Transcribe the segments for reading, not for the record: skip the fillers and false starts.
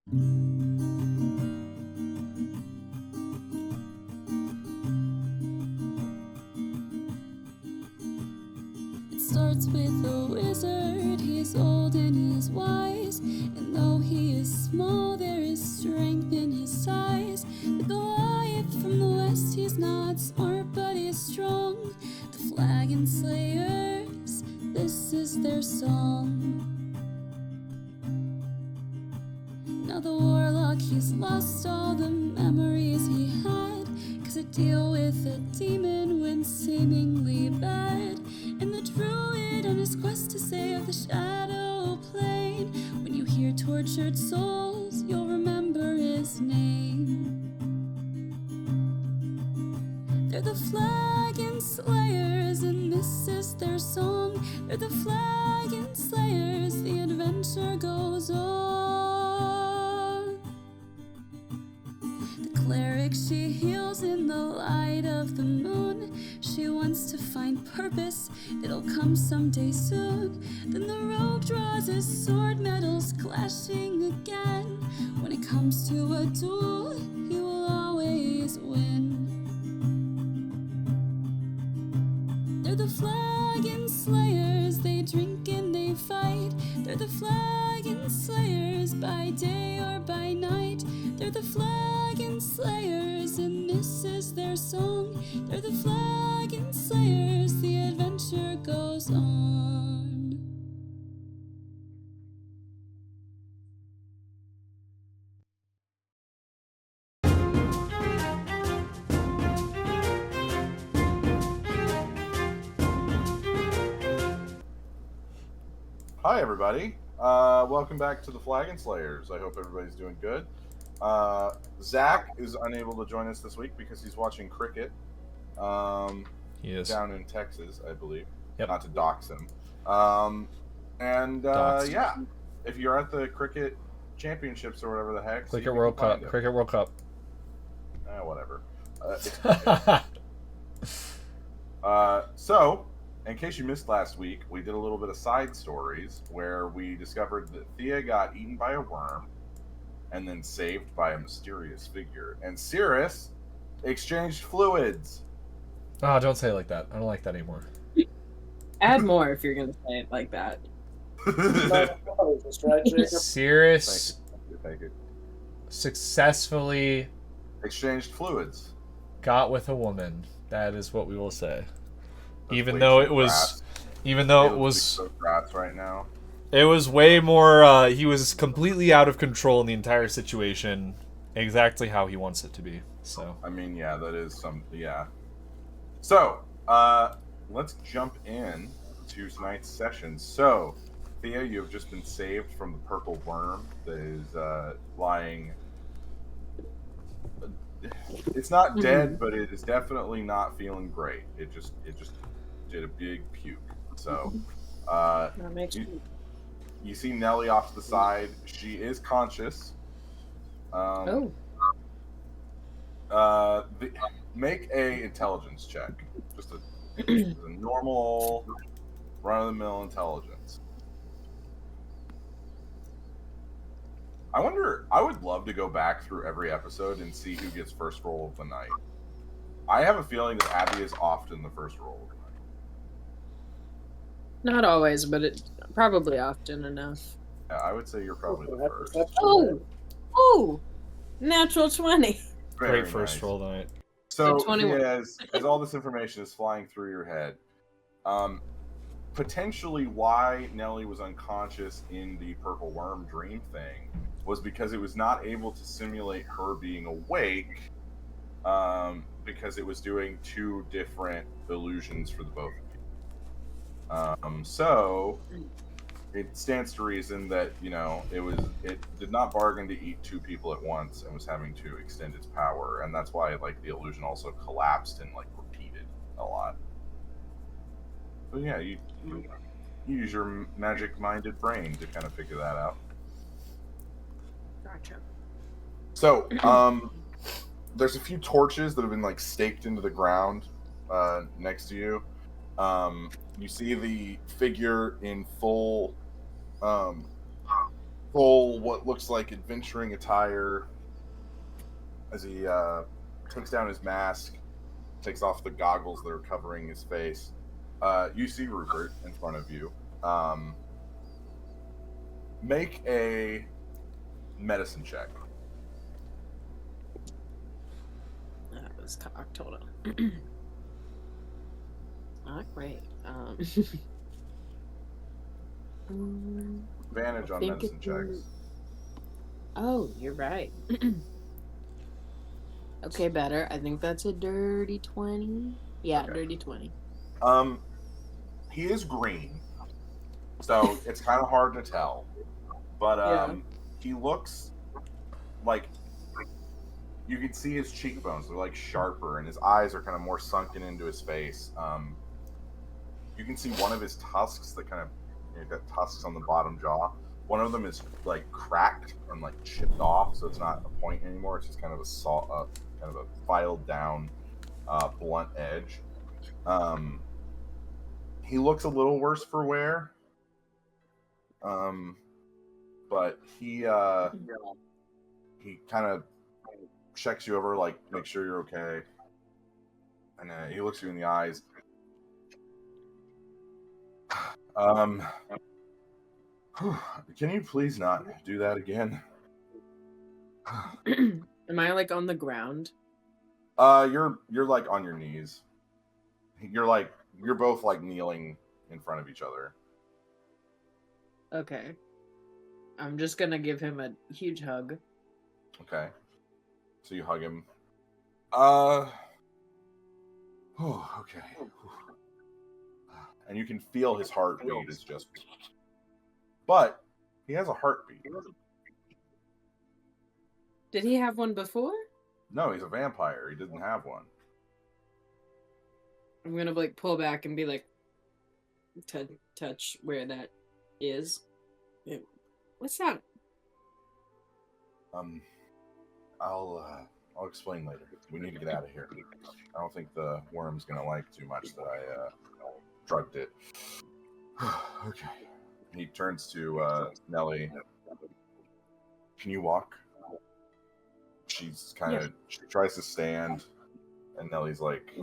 It starts with a wizard. He's old and he's wise, and though he is small, there is strength in his size. The Goliath from the west, he's not smart, but he's strong. The Flagon Slayers, this is their song. Now the warlock, he's lost all the memories he had, 'cause to deal with a demon went seemingly bad. And the druid on his quest to save the shadow plane, when you hear tortured souls, you'll remember his name. They're the Flagon Slayers, and this is their song. They're the Flagon Slayers, the adventure goes on. The cleric, she heals in the light of the moon. She wants to find purpose, it'll come someday soon. Then the rogue draws his sword, metals clashing again. When it comes to a duel, he will always win. They're the Flagon Slayers, they drink and they fight. They're the Flagon Slayers, by day or by night. They're the Flagon Slayers, and this is their song. They're the Flagon Slayers, the adventure goes on. Hi, everybody. Welcome back to the Flagon Slayers. I hope everybody's doing good. Zach is unable to join us this week because he's watching cricket. He is. Down in Texas, I believe. Yep. Not to dox him. Yeah, if you're at the cricket championships or whatever the heck. Cricket World Cup. Cricket World Cup. Whatever. So, in case you missed last week, we did a little bit of side stories where we discovered that Thia got eaten by a worm and then saved by a mysterious figure. And Cirrus exchanged fluids. Oh, don't say it like that. I don't like that anymore. Add more if you're going to say it like that. Cirrus Thank you. successfully Exchanged fluids. got with a woman. That is what we will say. That's Even way though too it was, grass. even though it Caleb's was, so grass right now. it was way more. He was completely out of control in the entire situation, exactly how he wants it to be. So I mean, yeah, that is some. Yeah. So, let's jump in to tonight's session. So, Thea, you have just been saved from the purple worm that is lying. It's not dead, but it is definitely not feeling great. It just did a big puke. So, That makes you see Nellie off to the side. She is conscious. Make a intelligence check. Just a normal, run-of-the-mill intelligence. I wonder. I would love to go back through every episode and see who gets first roll of the night. I have a feeling that Abby is often the first roll of the night. Not always, but it probably often enough. Yeah, I would say you're probably the first. Oh, natural 20. Very great first nice. roll tonight. So, 21. as all this information is flying through your head, potentially why Nellie was unconscious in the purple worm dream thing was because it was not able to simulate her being awake, because it was doing two different illusions for the both of you. So it stands to reason that, it did not bargain to eat two people at once and was having to extend its power, and that's why the illusion also collapsed and repeated a lot. But yeah, you use your magic-minded brain to kind of figure that out. Gotcha. So, there's a few torches that have been staked into the ground next to you. You see the figure in full full, what looks like adventuring attire, as he takes down his mask, takes off the goggles that are covering his face. You see Rupert in front of you. Make a medicine check. That was cocked. Hold on. Not great. Advantage on think medicine checks. Oh, you're right. Okay, better. I think that's a dirty 20. Yeah, Okay. dirty 20. He is green, so it's kind of hard to tell. But Yeah. he looks like you can see his cheekbones; they're like sharper, and his eyes are kind of more sunken into his face. You can see one of his tusks that kind of got tusks on the bottom jaw. One of them is like cracked and like chipped off, so it's not a point anymore. It's just kind of kind of a filed down, blunt edge. He looks a little worse for wear. But he kind of checks you over, like, make sure you're okay. And he looks you in the eyes. Can you please not do that again? Am I like on the ground? You're like on your knees. You're both like kneeling in front of each other. Okay. I'm just gonna give him a huge hug. Okay. So you hug him. Oh, okay. And you can feel his heartbeat is just... But he has a heartbeat. Did he have one before? No, he's a vampire. He didn't have one. I'm gonna like pull back and be like, touch where that is. What's that? I'll explain later. We need to get out of here. I don't think the worm's gonna like too much that I drugged it. Okay. He turns to Nellie. Can you walk? She's she tries to stand, and Nellie's like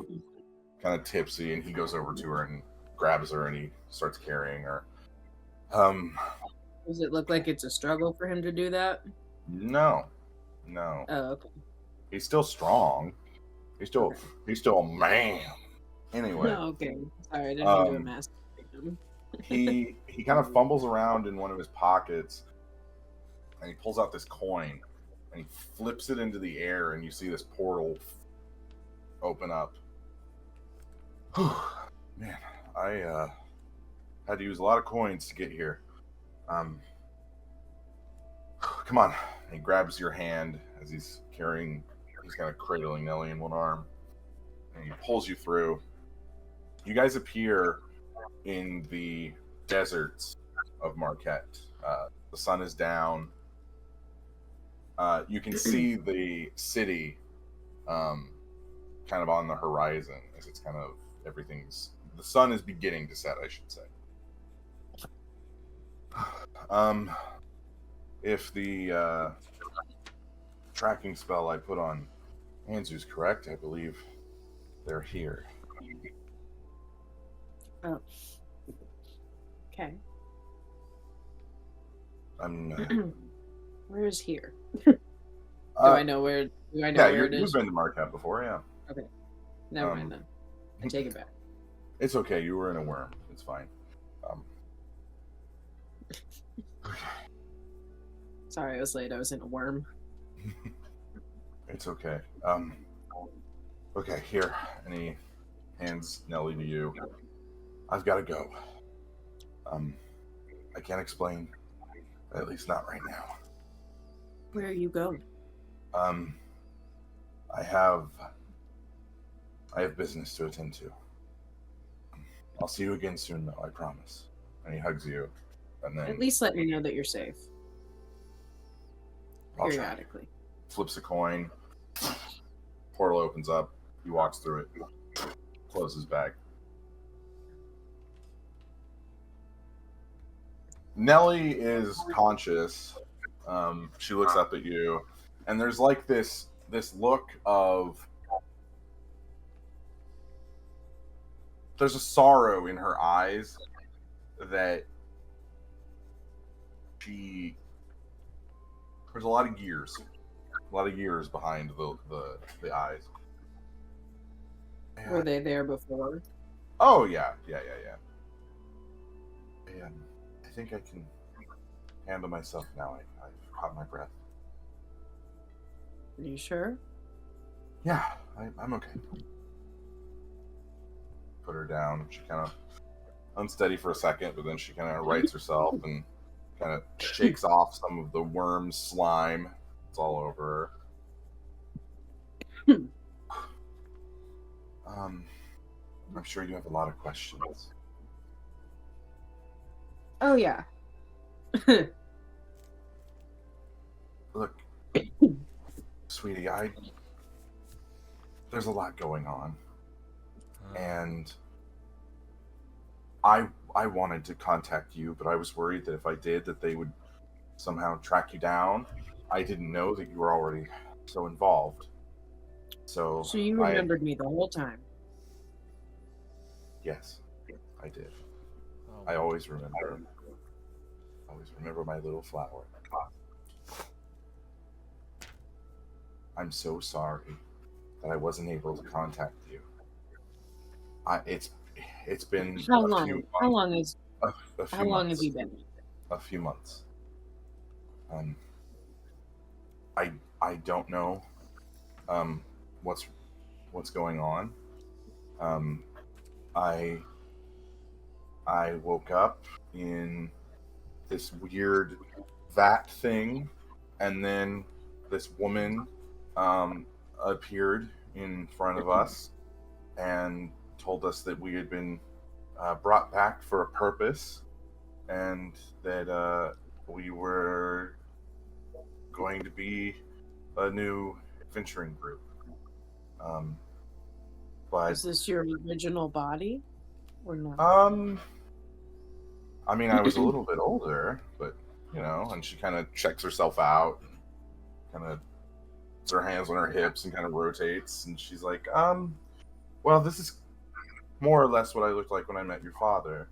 kind of tipsy, and he goes over to her and grabs her, and he starts carrying her. Does it look like it's a struggle for him to do that? No. Oh, okay. He's still strong. He's still a man. Anyway. No, okay. Sorry, I didn't mean to emasculate him. he kind of fumbles around in one of his pockets, and he pulls out this coin, and he flips it into the air, and you see this portal open up. Man, I had to use a lot of coins to get here. Come on. And he grabs your hand as he's kind of cradling Nellie in one arm, and he pulls you through. You guys appear in the deserts of Marquette. The sun is down. You can see the city kind of on the horizon as it's kind of the sun is beginning to set, I should say. If the tracking spell I put on Anzu's correct, I believe they're here. Oh. Okay. Where is here? Do I know where? Do I know where it is? You've been to Marquette before, yeah. Okay. Never mind then. I take it back. It's okay. You were in a worm. It's fine. Okay. Sorry, I was late. I was in a worm. It's okay. Okay, here. And he hands Nellie to you. I've got to go. I can't explain. At least not right now. Where are you going? I have business to attend to. I'll see you again soon, though, I promise. And he hugs you. And then At least let me know that you're safe. I'll try. Periodically. Flips a coin. Portal opens up. He walks through it. Closes back. Nellie is conscious, She looks up at you, and there's like this look of there's a sorrow in her eyes that there's a lot of years behind the eyes. Were they there before? Oh yeah. I think I can handle myself now. I've caught my breath. Are you sure? Yeah, I'm okay. Put her down. She kind of unsteady for a second, but then she kind of rights herself and kind of shakes off some of the worm slime. It's all over her. I'm sure you have a lot of questions. Oh yeah. Look, sweetie, there's a lot going on, and I wanted to contact you, but I was worried that if I did, that they would somehow track you down. I didn't know that you were already so involved. So you remembered me the whole time. Yes, I did. Oh. I always remember my little flower. I'm so sorry that I wasn't able to contact you. It's been How a long? few How long is? a few How long months. have you been? A few months. I don't know what's going on. I woke up in this weird vat thing, and then this woman appeared in front of us and told us that we had been brought back for a purpose, and that we were going to be a new adventuring group. But Is this your original body, or not? I mean, I was a little bit older, but and she kind of checks herself out, kind of puts her hands on her hips and kind of rotates, and she's like, well, this is more or less what I looked like when I met your father.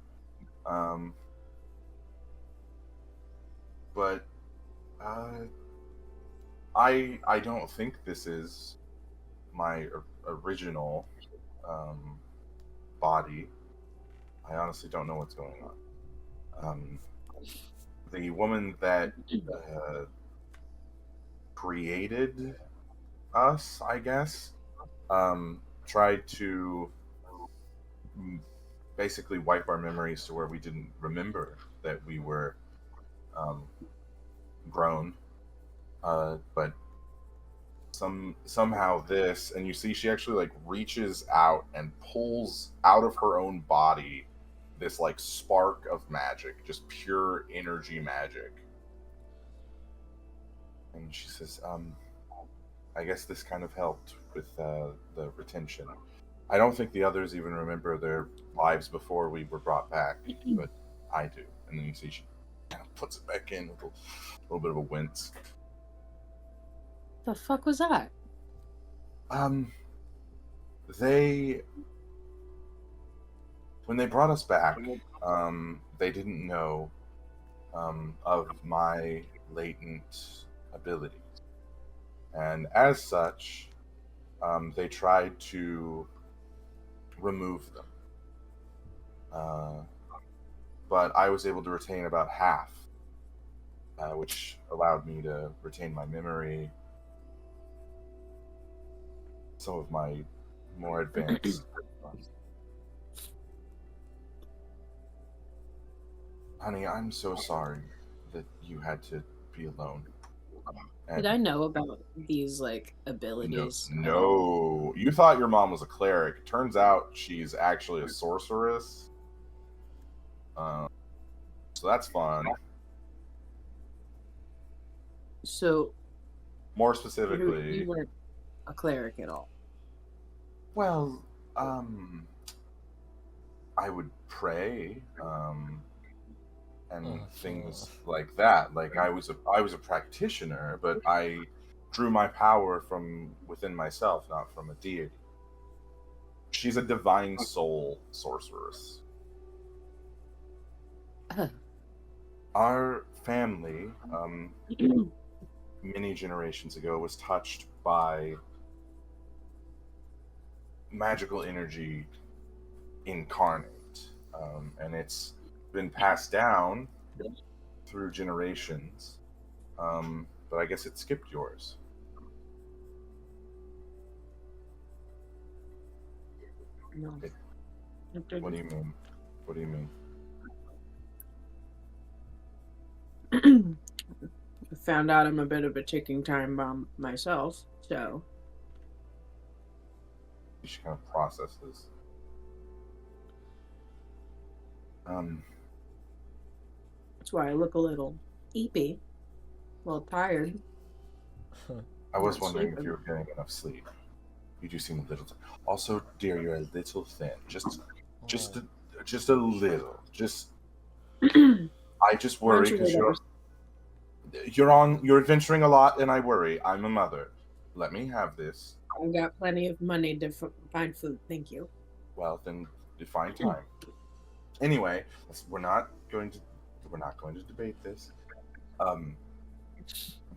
But I don't think this is my original body. I honestly don't know what's going on. The woman that created us, I guess, tried to basically wipe our memories to where we didn't remember that we were grown. But somehow this, and you see she actually like reaches out and pulls out of her own body this like spark of magic, just pure energy magic. And she says, I guess this kind of helped with the retention. I don't think the others even remember their lives before we were brought back, but I do. And then you see she kind of puts it back in with a little bit of a wince. The fuck was that? When they brought us back, they didn't know of my latent abilities. And as such, they tried to remove them. But I was able to retain about half, which allowed me to retain my memory, some of my more advanced. Honey, I'm so sorry that you had to be alone. Did I know about these like abilities? No. You thought your mom was a cleric. Turns out she's actually a sorceress. So that's fun. So, More specifically, you weren't a cleric at all. well, I would pray. and things like that. Like I was a practitioner, but I drew my power from within myself, not from a deity. She's a divine soul sorceress. Our family, many generations ago, was touched by magical energy incarnate, and it's been passed down through generations. But I guess it skipped yours. No. What do you mean? What do you mean? I found out I'm a bit of a ticking time bomb myself, so She kind of processes. that's why I look a little eepy, a little tired. I was Not wondering if sleeping. you were getting enough sleep. You do seem a little. Also, dear, you're a little thin. Just a little. I just worry because you're adventuring a lot, and I worry. I'm a mother. Let me have this. I've got plenty of money to find food. Thank you. Well, then define time. Anyway, we're not going to debate this.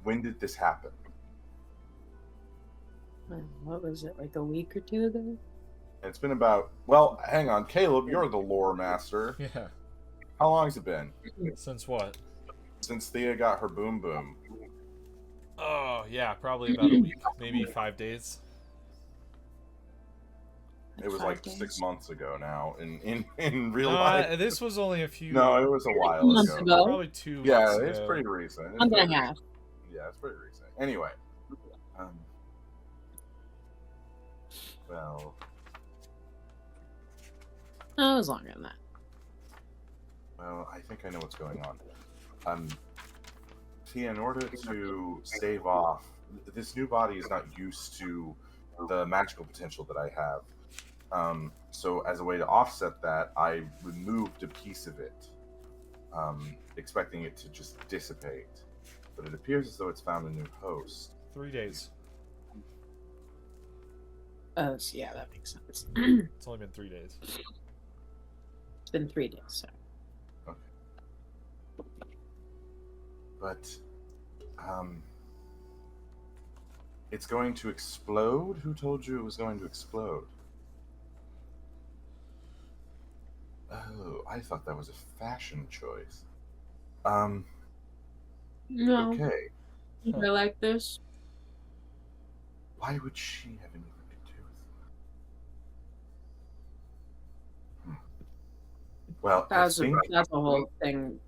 When did this happen? What was it, like a week or two ago? It's been about. Well, hang on, Caleb. You're the lore master. Yeah. How long has it been? Since what? Since Thea got her boom boom. Oh, yeah, probably about a week, maybe 5 days. It was 5 like days. 6 months ago now. In real life. This was only a few. No, it was a while Months ago. ago. Probably 2 months Yeah, ago. it's pretty recent. Month and a half. Yeah, it's pretty recent. Anyway, well, No, it was longer than that. I think I know what's going on. Thea, in order to stave off, this new body is not used to the magical potential that I have. So as a way to offset that, I removed a piece of it, expecting it to just dissipate. But it appears as though it's found a new host. 3 days. Oh, so yeah, that makes sense. It's only been 3 days. It's been 3 days, so. But it's going to explode? Who told you it was going to explode? Oh, I thought that was a fashion choice. No, Okay. I like this. Why would she have anything to do with it? Well, That's a whole thing.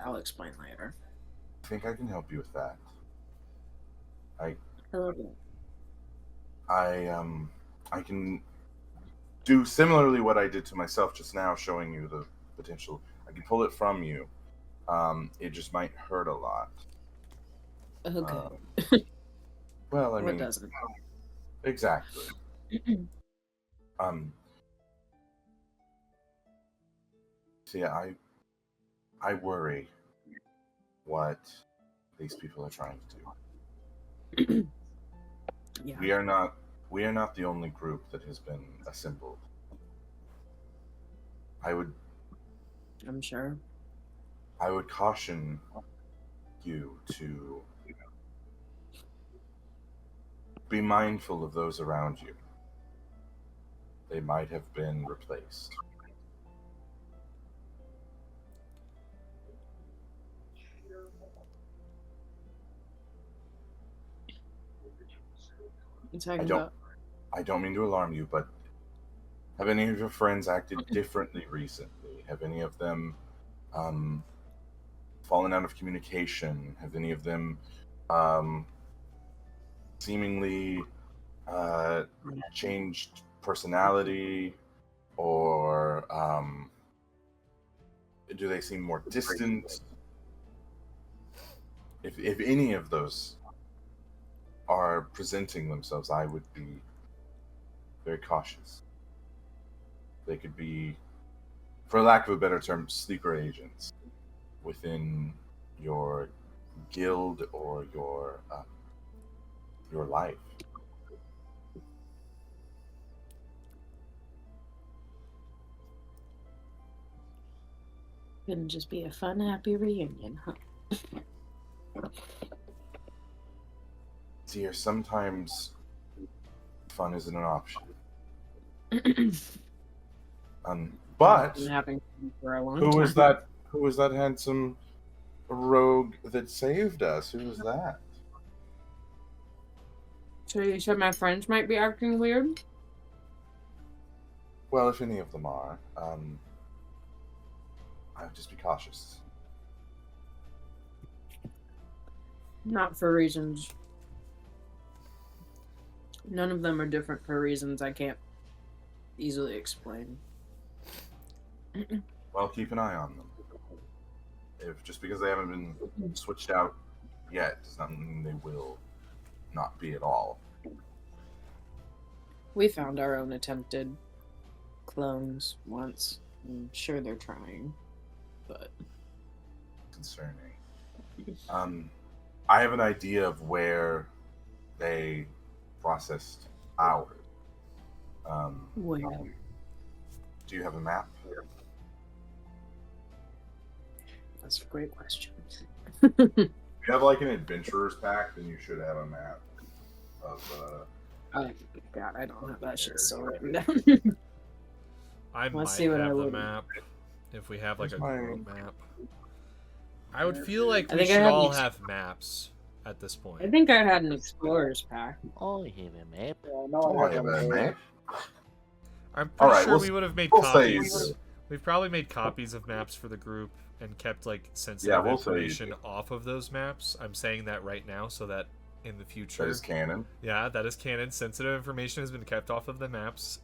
I'll explain later. I think I can help you with that. Hello there. I can do similarly what I did to myself just now, showing you the potential. I can pull it from you. It just might hurt a lot. Okay. Well, I Or mean, it doesn't. exactly. See, I worry what these people are trying to do. Yeah. We are not the only group that has been assembled. I'm sure. I would caution you to be mindful of those around you. They might have been replaced. You talking I don't- about? I don't mean to alarm you, but have any of your friends acted differently recently? Have any of them fallen out of communication? Have any of them seemingly changed personality, or do they seem more distant? If any of those are presenting themselves, I would be very cautious. They could be, for lack of a better term, sleeper agents. within your guild or your life. Couldn't just be a fun, happy reunion, huh? Dear, sometimes fun isn't an option. But Been having fun for a long who time. was that? Who was that handsome rogue that saved us? Who was that? So you said my friends might be acting weird? Well, if any of them are, I would just be cautious. Not for reasons. None of them are different for reasons I can't easily explain. Well, keep an eye on them. If just because they haven't been switched out yet does not mean they will not be at all. We found our own attempted clones once. I'm sure they're trying, but Concerning. I have an idea of where they processed ours. where? Do you have a map? That's a great question. If you have like an adventurer's pack, then you should have a map of. Oh God, I don't have that shit so written down. I Let's might see what I have the would- map if we have like a Here's group map. I would feel like I we think I should have all these- have maps at this point. I think I had an explorer's pack. Oh, I have a map. Oh, I have a map. I'm pretty Alright, sure we'll we would have made we'll say you copies. do. We've probably made copies of maps for the group and kept like sensitive Yeah, we'll say you information do. off of those maps. I'm saying that right now so that in the future, That is canon. yeah, that is canon. Sensitive information has been kept off of the maps.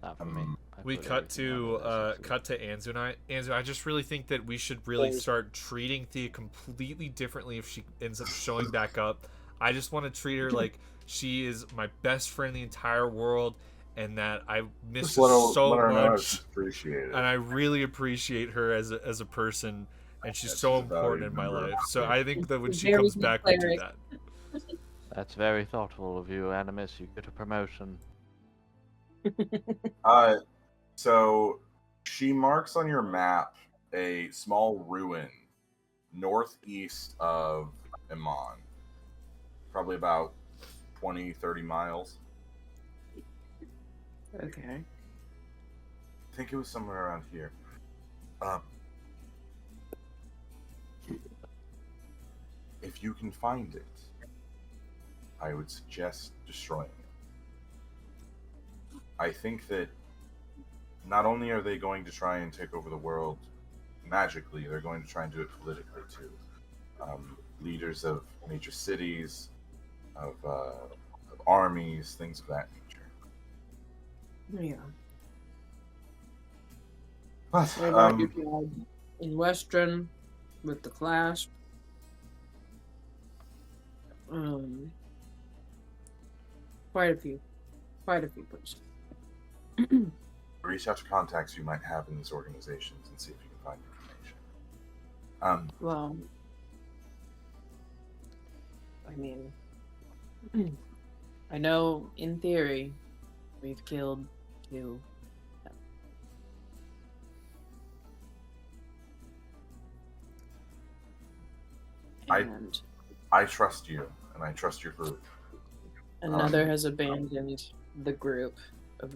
Not for me. I We put cut everything to on this. cut to Anzu and I. Anzu, I just really think that we should really start treating Thea completely differently if she ends up showing back up. I just want to treat her like she is my best friend in the entire world, and that I miss Just her so let her know much, it's appreciated. and I really appreciate her as a person, and she's Yeah, so she's a important valued in my member of life. our So team. I think that when she Very comes good back, we'll do cleric. that. That's very thoughtful of you, Animus. You get a promotion. So she marks on your map a small ruin northeast of Iman. Probably about 20, 30 miles. Okay. I think it was somewhere around here. If you can find it, I would suggest destroying it. I think that not only are they going to try and take over the world magically, they're going to try and do it politically too. Leaders of major cities, of armies, things of that nature. Yeah. But What about your dad in Western with the Clash? Quite a few places. reach out to contacts you might have in these organizations and see if you can find information. Well, I mean, I know in theory we've killed 2. And I trust you, and I trust your group. another has abandoned the group of,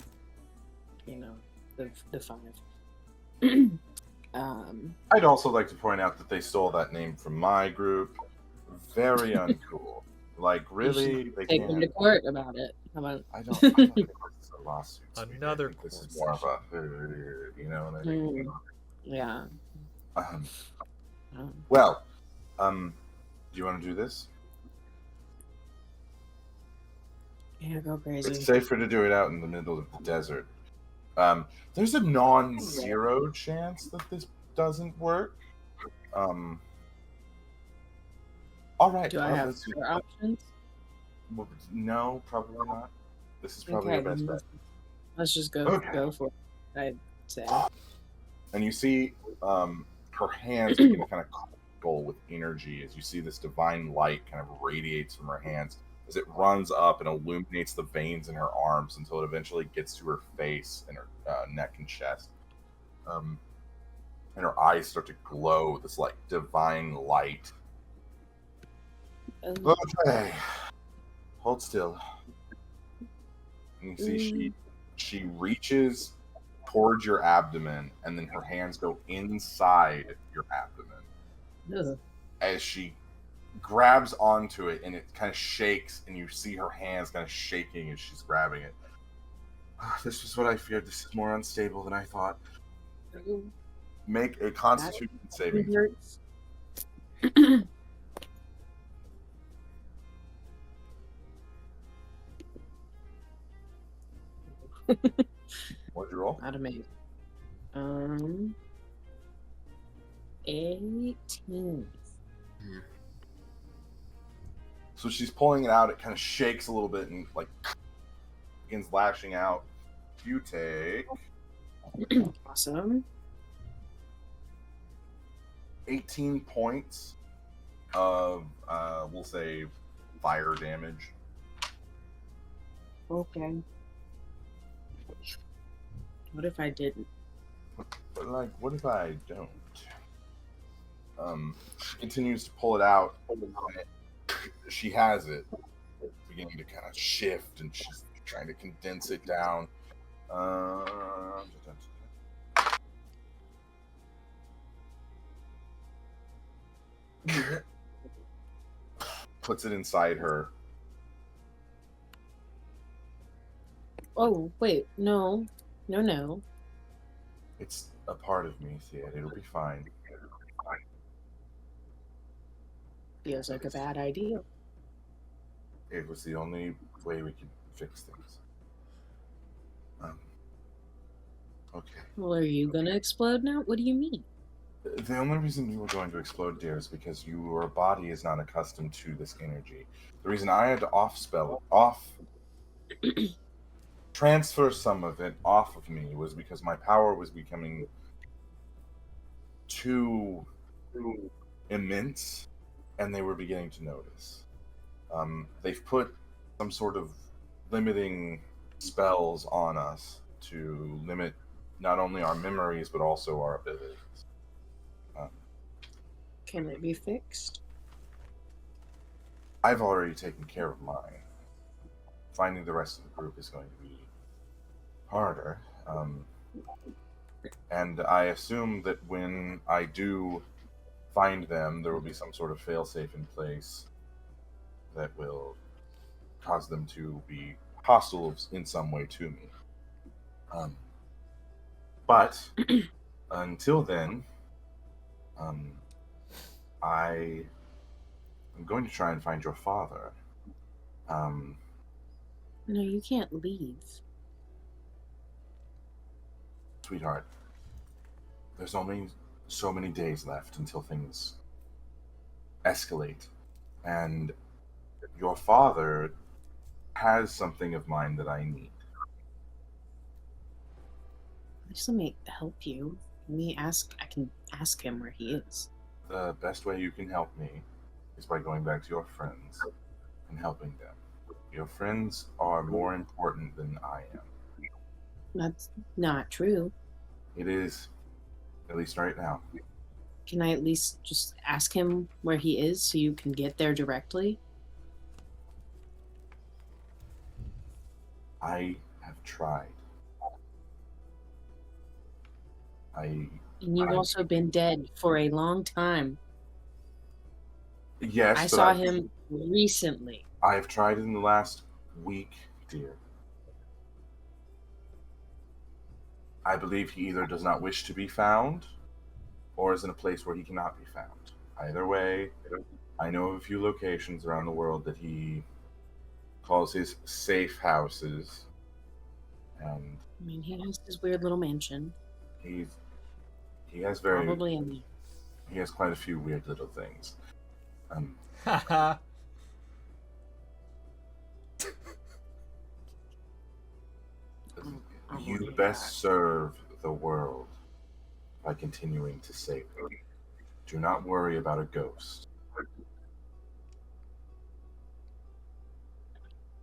the 5. I'd also like to point out that they stole that name from my group. Very uncool. Like, really? They Take them to can't. court about it. How about? I don't think this is a lawsuit. sweetie. Another I think this court is more of a, you know what I mean? Yeah. Well, do you want to do this? Yeah, go crazy. It's safer to do it out in the middle of the desert. There's a non-zero chance that this doesn't work. All right. Do I well, have let's- other options? No, probably not. This is probably Okay, the best then bet. let's just go Okay. go for it. I'd say. And you see her hands begin to kind of crackle with energy as you see this divine light kind of radiates from her hands as it runs up and illuminates the veins in her arms until it eventually gets to her face and her neck and chest. And her eyes start to glow with this like divine light. Okay, hold still. And you see she reaches towards your abdomen, and then her hands go inside your abdomen. Ugh. As she grabs onto it, and it kind of shakes, and you see her hands kind of shaking as she's grabbing it. This was what I feared. This is more unstable than I thought. Make a Constitution saving throw. What'd you roll? Not amazing. 18. So she's pulling it out. It kind of shakes a little bit and like begins lashing out. You take Awesome. 18 points of, we'll say, fire damage. Okay. What if I didn't? But like, what if I don't? She continues to pull it out. She has it. It's beginning to kind of shift, and she's trying to condense it down. Puts it inside her. Oh, wait. No. No. It's a part of me, Thea. It'll be fine. Feels like a bad idea. It was the only way we could fix things. Okay. Well, are you gonna explode now? What do you mean? The only reason you were going to explode, dear, is because your body is not accustomed to this energy. The reason I had to transfer some of it off of me was because my power was becoming too immense, and they were beginning to notice. They've put some sort of limiting spells on us to limit not only our memories but also our abilities. Can it be fixed? I've already taken care of mine. Finding the rest of the group is going to be harder. And I assume that when I do find them, there will be some sort of failsafe in place that will cause them to be hostile in some way to me. But until then, I am going to try and find your father. No, you can't leave. Sweetheart, there's only so many days left until things escalate. And your father has something of mine that I need. At least let me help you. I can ask him where he is. The best way you can help me is by going back to your friends and helping them. Your friends are more important than I am. That's not true. It is, at least right now. Can I at least just ask him where he is so you can get there directly? I have tried. And you've also been dead for a long time. Yes, I saw him recently. I have tried in the last week, dear. I believe he either does not wish to be found or is in a place where he cannot be found. Either way, I know of a few locations around the world that he calls his safe houses. And I mean, he has his weird little mansion. He has he has quite a few weird little things. You best serve the world by continuing to save it. Do not worry about a ghost.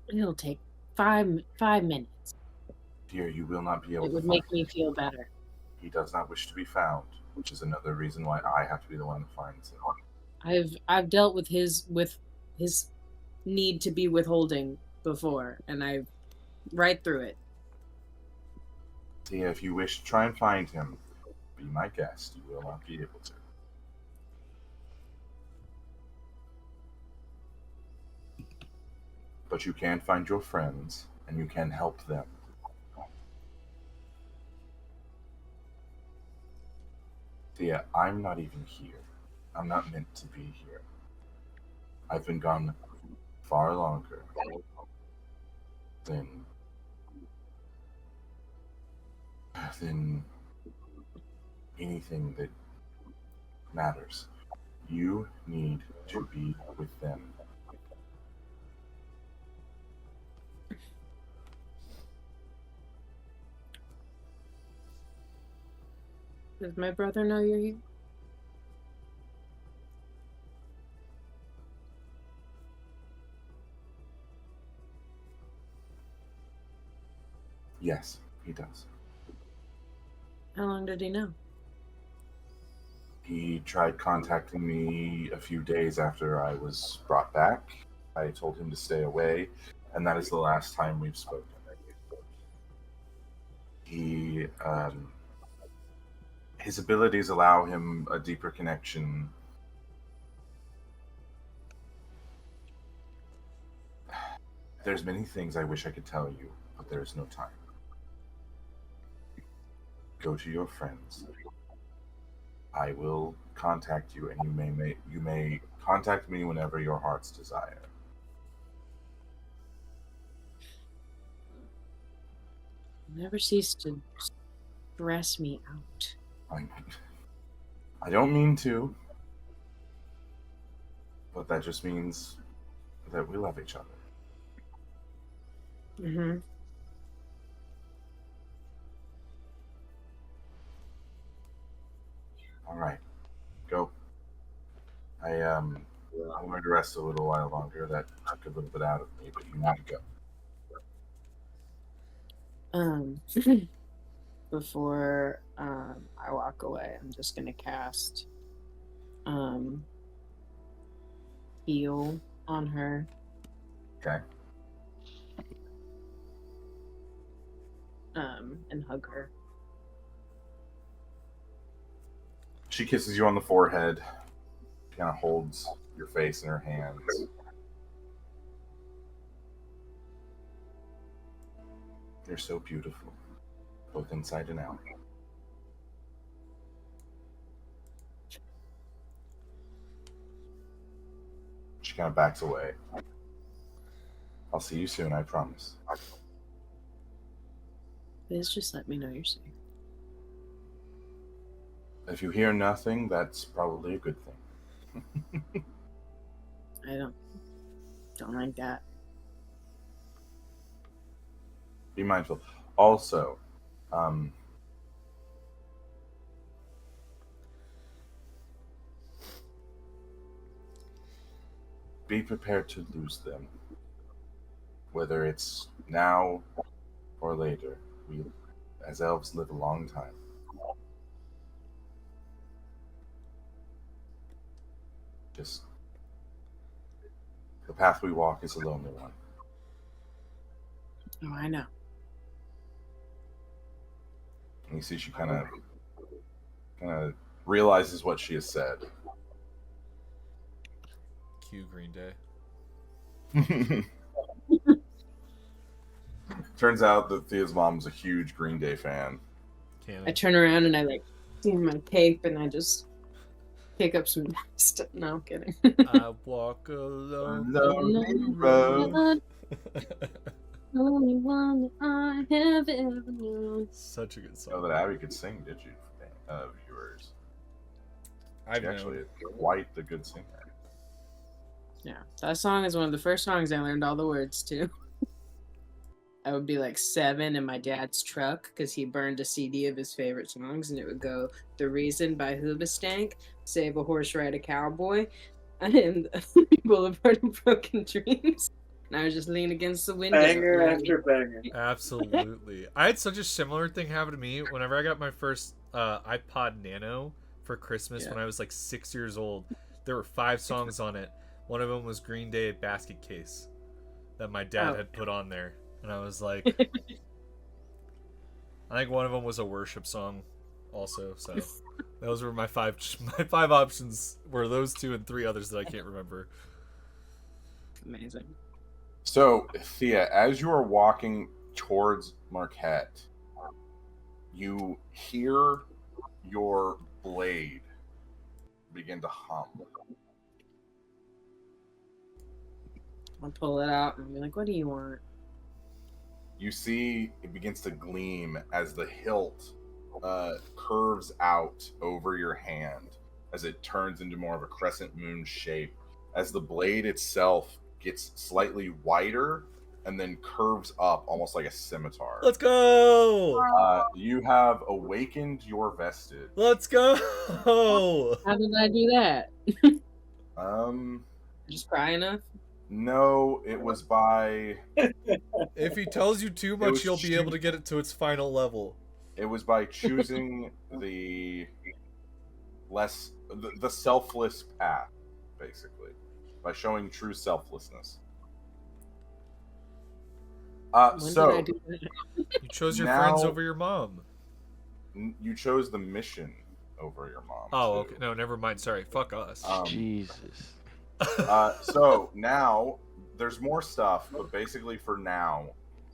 It'll take five minutes. Dear, you will not be able It to would find make him. me feel better. He does not wish to be found, which is another reason why I have to be the one that finds him. I've dealt with his need to be withholding before, and I've right through it. Thea, if you wish to try and find him, be my guest. You will not be able to. But you can find your friends, and you can help them. Thea, I'm not even here. I'm not meant to be here. I've been gone far longer than anything that matters. You need to be with them. Does my brother know you're here? Yes, he does. How long did he know? He tried contacting me a few days after I was brought back. I told him to stay away, and that is the last time we've spoken. He, his abilities allow him a deeper connection. There's many things I wish I could tell you, but there is no time. Go to your friends. I will contact you, and you may contact me whenever your heart's desire. Never cease to stress me out. I don't mean to, but that just means that we love each other. Mm-hmm. All right, go. I wanted to rest a little while longer. That took a little bit out of me, but you need to go. Before I walk away, I'm just gonna cast heal on her. Okay. And hug her. She kisses you on the forehead. She kind of holds your face in her hands. You're so beautiful, both inside and out. She kind of backs away. I'll see you soon, I promise. Please just let me know you're safe. If you hear nothing, that's probably a good thing. I don't like that. Be mindful. Also, be prepared to lose them. Whether it's now or later. We, as elves, live a long time. Just the path we walk is a lonely one. Oh, I know. And you see she kind of realizes what she has said. Cue Green Day. Turns out that Thea's mom was a huge Green Day fan. I turn around and I see my cape and I just pick up some stuff. No, I'm kidding. I walk alone. Lonely road. Only one that I have ever known. Such a good You song. know that Abby could sing, did you? Viewers. I've She actually known. is quite the good singer. Yeah, that song is one of the first songs I learned all the words to. I would be like 7 in my dad's truck because he burned a CD of his favorite songs, and it would go "The Reason" by Hoobastank, "Save a Horse, Ride a Cowboy," and "Boulevard of Broken Dreams." And I would just lean against the window. Banger and I'd be- after banger. Absolutely. I had such a similar thing happen to me whenever I got my first iPod Nano for Christmas when I was like 6 years old. There were 5 songs on it. One of them was Green Day Basket Case that my dad had put on there. And I was like, I think one of them was a worship song also. So those were my 5 options were those 2 and 3 others that I can't remember. Amazing. So, Thea, as you are walking towards Marquette, you hear your blade begin to hum. I'll pull it out and be like, "What do you want?" You see it begins to gleam as the hilt curves out over your hand as it turns into more of a crescent moon shape, as the blade itself gets slightly wider and then curves up almost like a scimitar. Let's go! You have awakened your vestige. Let's go! How did I do that? Just cry enough? No, it was by If he tells you too much, was you'll be able to get it to its final level. it was by choosing the selfless path, basically, by showing true selflessness. When did I So do that? You chose your Now- friends over your mom. you chose the mission over your mom. Oh, too. okay. No, never mind. Sorry. Fuck us. Jesus. So now there's more stuff, but basically for now,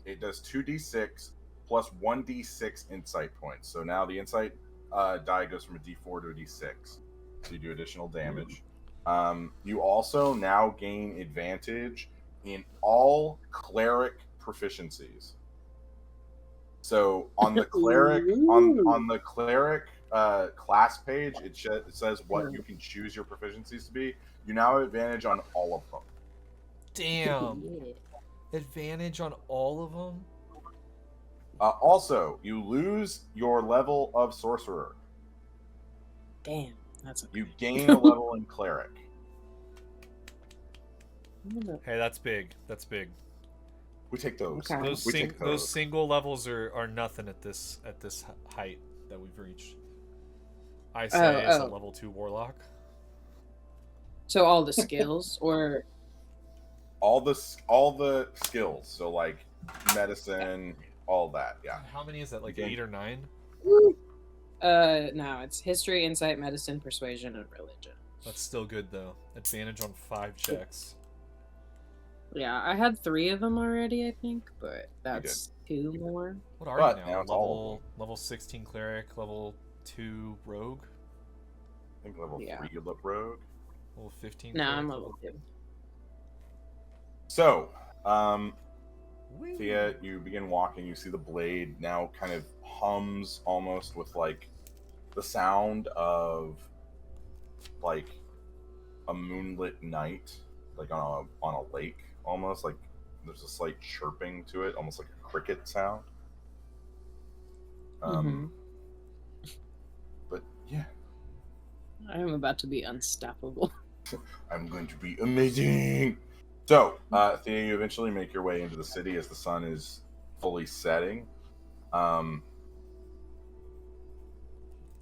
it does 2d6 plus 1d6 insight points. So now the insight die goes from a d4 to a d6. So you do additional damage. You also now gain advantage in all cleric proficiencies. So on the cleric on the cleric class page, it says what you can choose your proficiencies to be. You now have advantage on all of them. Damn. Yeah. Advantage on all of them? Also, you lose your level of sorcerer. Damn, that's You gain a level in cleric. Hey, that's big. That's big. We take those. Okay. Those those single levels are nothing at this height that we've reached. I say as a level 2 warlock. So all the skills, or all the skills. So like medicine, all that. Yeah. How many is that? Like Okay. 8 or 9? no, it's history, insight, medicine, persuasion, and religion. That's still good though. Advantage on 5 checks. Yeah, I had 3 of them already, I think, but that's 2 more. What are But you now now? it's all Level 16 cleric, level 2 rogue, I think level Yeah. 3 you look rogue. level 15. No, cleric, I'm level 2. So, Woo. Thea, you begin walking. You see the blade now kind of hums almost with like the sound of like a moonlit night, like on a lake, almost like there's a slight chirping to it, almost like a cricket sound. But yeah, I am about to be unstoppable. I'm going to be amazing. So, Thea, you eventually make your way into the city as the sun is fully setting.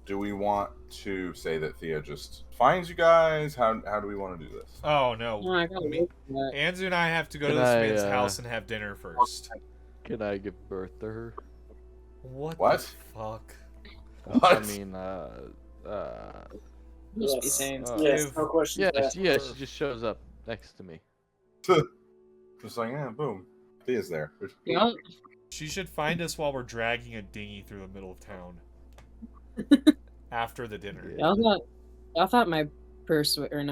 Do we want to say that Thea just finds you guys? How do we want to do this? Oh no. Oh, I gotta look for that. Anzu and I have to go to Can this I, man's house and have dinner first. Can I give birth to her? What? What? The fuck? What? I mean, You just be Yes. saying Yes, no questions yeah, asked. yeah, she just shows up next to me. Just like, yeah, boom. Thea's there. Yup. She should find us while we're dragging a dinghy through the middle of town. After the dinner. Yeah. Y'all thought my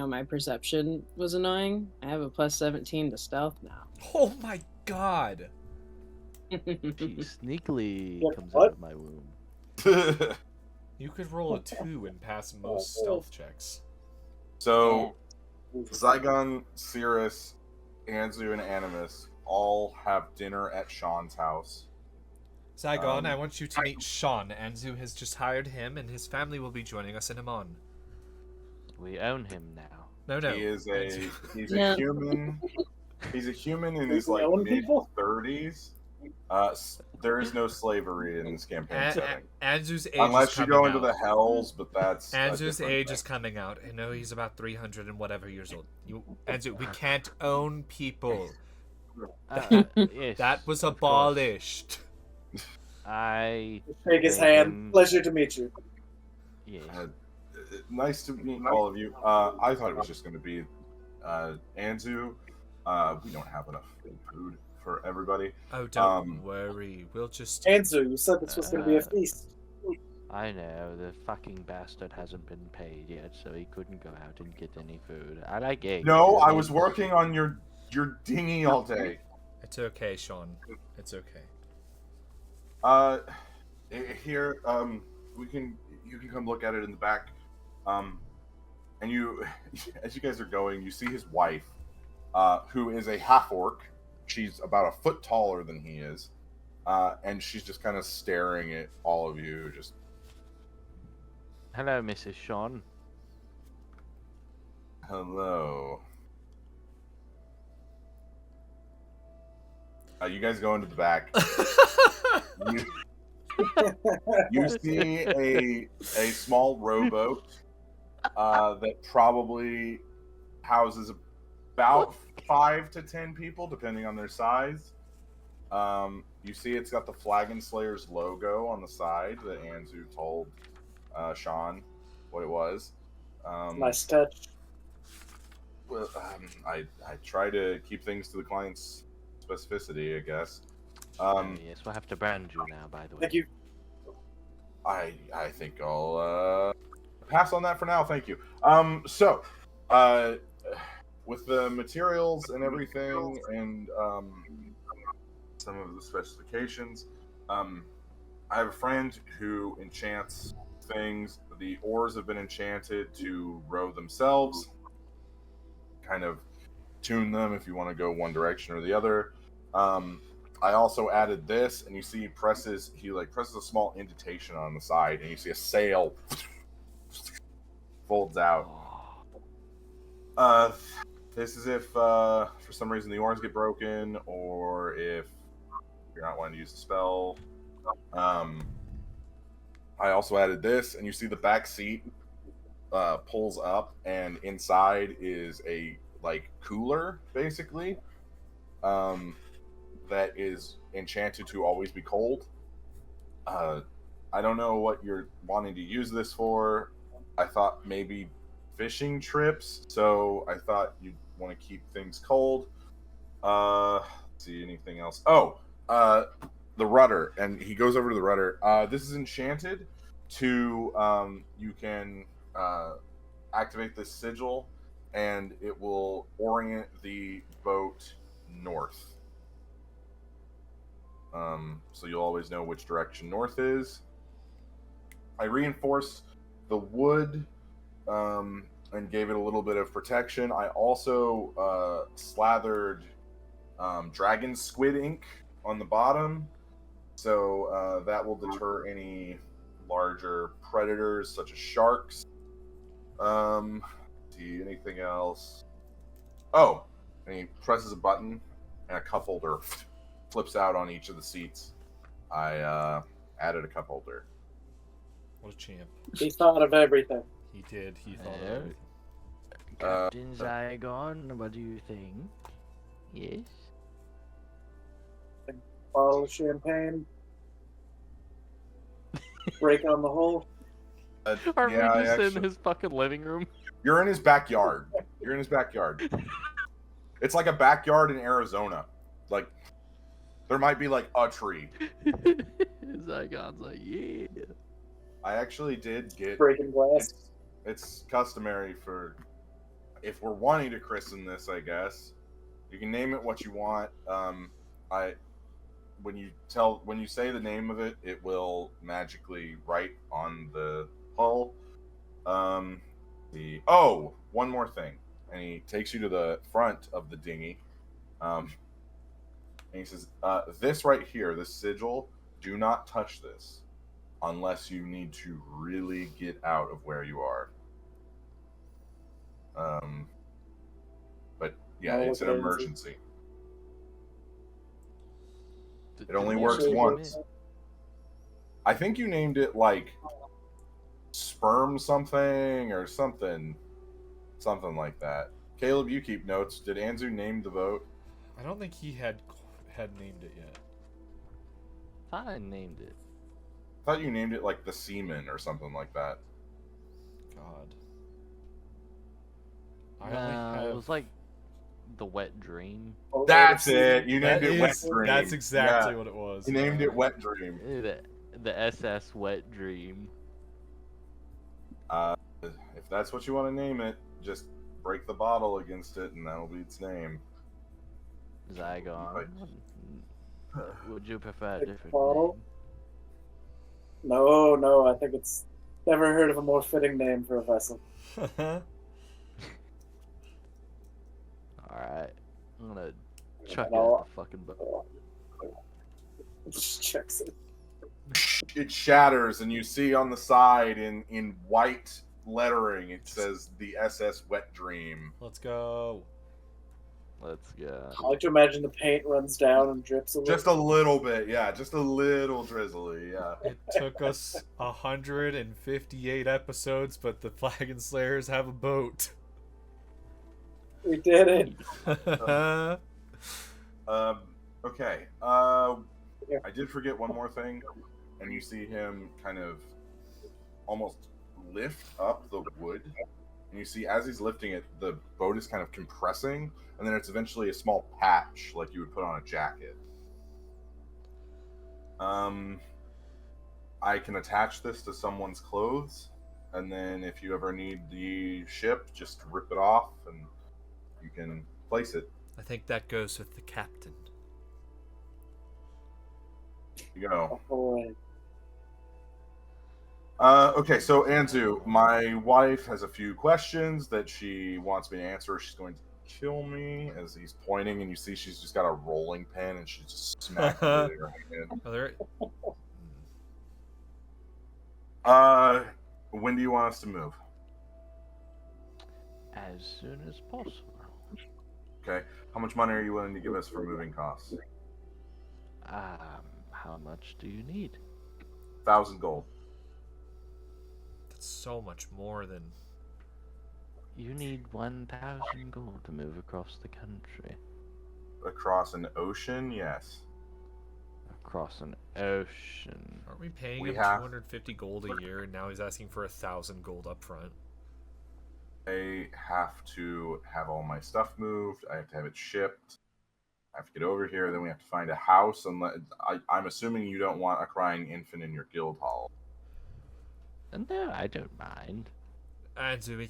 my perception was annoying. I have a plus 17 to stealth now. Oh my god. She sneakily What? comes What? out of my womb. You could roll a 2 and pass most stealth checks. So, Zygon, Cirrus, Anzu, and Animus all have dinner at Sean's house. Zygon, I want you to meet Sean. Anzu has just hired him, and his family will be joining us in Amon. We own him now. No. He is Anzu. he's Yeah. a human. He's a human in his We like own mid people? 30s. There is no slavery in this campaign setting, Anzu's age unless is you coming go into out. the hells. But that's a Anzu's different age thing. is coming out. I know he's about 300 and whatever years old. Anzu, we can't own people. Yes. That was of course. abolished. I Shake his reckon- hand. Pleasure to meet you. Yes. Nice to meet all of you. I thought it was just going to be Anzu. We don't have enough food for everybody. Oh, don't worry. We'll just... Anzu, you said this was going to be a feast. I know, the fucking bastard hasn't been paid yet, so he couldn't go out and get any food. I like eggs. No, I Eggs. was working on your dinghy all day. It's okay, Sean. It's okay. Here, you can come look at it in the back. And you, as you guys are going, you see his wife, who is a half orc. She's about a foot taller than he is, and she's just kind of staring at all of you. Just Hello, Mrs. Sean. hello. You guys go into the back. You see a small rowboat that probably houses about 5 to 10 people, depending on their size. You see it's got the Flagon Slayer's logo on the side that Anzu told Sean what it was. Nice touch. Well, I try to keep things to the client's specificity, I guess. Yes, we'll have to brand you now, by the way. Thank you. I think I'll pass on that for now. Thank you. So, with the materials and everything, and some of the specifications, I have a friend who enchants things. The oars have been enchanted to row themselves. Kind of tune them if you want to go one direction or the other. I also added this, and you see he presses a small indentation on the side, and you see a sail folds out. This is if for some reason the oars get broken, or if you're not wanting to use the spell. I also added this, and you see the back seat pulls up, and inside is a cooler, basically. That is enchanted to always be cold. I don't know what you're wanting to use this for. I thought maybe fishing trips, so I thought you'd want to keep things cold. See anything else? Oh, the rudder, and he goes over to the rudder. This is enchanted to you can activate this sigil, and it will orient the boat north. So you'll always know which direction north is. I reinforced the wood and gave it a little bit of protection. I also slathered dragon squid ink on the bottom, so that will deter any larger predators such as sharks. See anything else? Oh, and he presses a button, and a cup holder flips out on each of the seats. I added a cup holder. What a champ. He thought of everything. He did. He thought Yeah. of everything. Captain Zygon, what do you think? Yes? Bottle of champagne. Break on the hole. Are yeah, we I just in actually- his fucking living room? You're in his backyard. You're in his backyard. It's like a backyard in Arizona. Like, there might be like a tree. Zygon's like, yeah. I actually did get. Breaking glass. It's customary for, if we're wanting to christen this, I guess, you can name it what you want. When you say the name of it, it will magically write on the hull. One more thing, and he takes you to the front of the dinghy. And he says, this right here, this sigil, do not touch this unless you need to really get out of where you are. But yeah, it's an emergency. It only works once. I think you named it like sperm something or something like that. Caleb, you keep notes. Did Anzu name the boat? I don't think he had named it yet. I named it. I thought you named it like the Seaman or something like that. God. It was like the Wet Dream. That's it. You named it Wet Dream. That's exactly what it was. You named it Wet Dream. The SS Wet Dream. If that's what you want to name it, just break the bottle against it, and that'll be its name. Zygon. Would you prefer a different bottle? name? No, I think it's never heard of a more fitting name for a vessel. Alright. I'm gonna chuck it at the fucking boat. Just checks it. It shatters, and you see on the side in white lettering, it says the SS Wet Dream. Let's go. Let's go. I like to imagine the paint runs down and drips a little. Just a little bit, yeah. Just a little drizzly, yeah. It took us 158 episodes, but the Flagon Slayers have a boat. We did it. Okay. I did forget one more thing, and you see him kind of almost lift up the wood, and you see as he's lifting it, the boat is kind of compressing, and then it's eventually a small patch like you would put on a jacket. I can attach this to someone's clothes, and then if you ever need the ship, just rip it off and you can place it. I think that goes with the captain. You go. Oh, Okay, so Anzu, my wife has a few questions that she wants me to answer. She's going to kill me as he's pointing, and you see she's just got a rolling pin, and she's just smacking it in her hand. When do you want us to move? As soon as possible. Okay. How much money are you willing to give us for moving costs? How much do you need? 1,000 gold. That's so much more than... You need 1,000 gold to move across the country. Across an ocean? Yes. Across an ocean. Aren't we paying him 250 gold a year, and now he's asking for 1,000 gold up front? I have to have all my stuff moved. I have to have it shipped. I have to get over here. Then we have to find a house. And I'm assuming you don't want a crying infant in your guild hall. No, I don't mind. Anzu,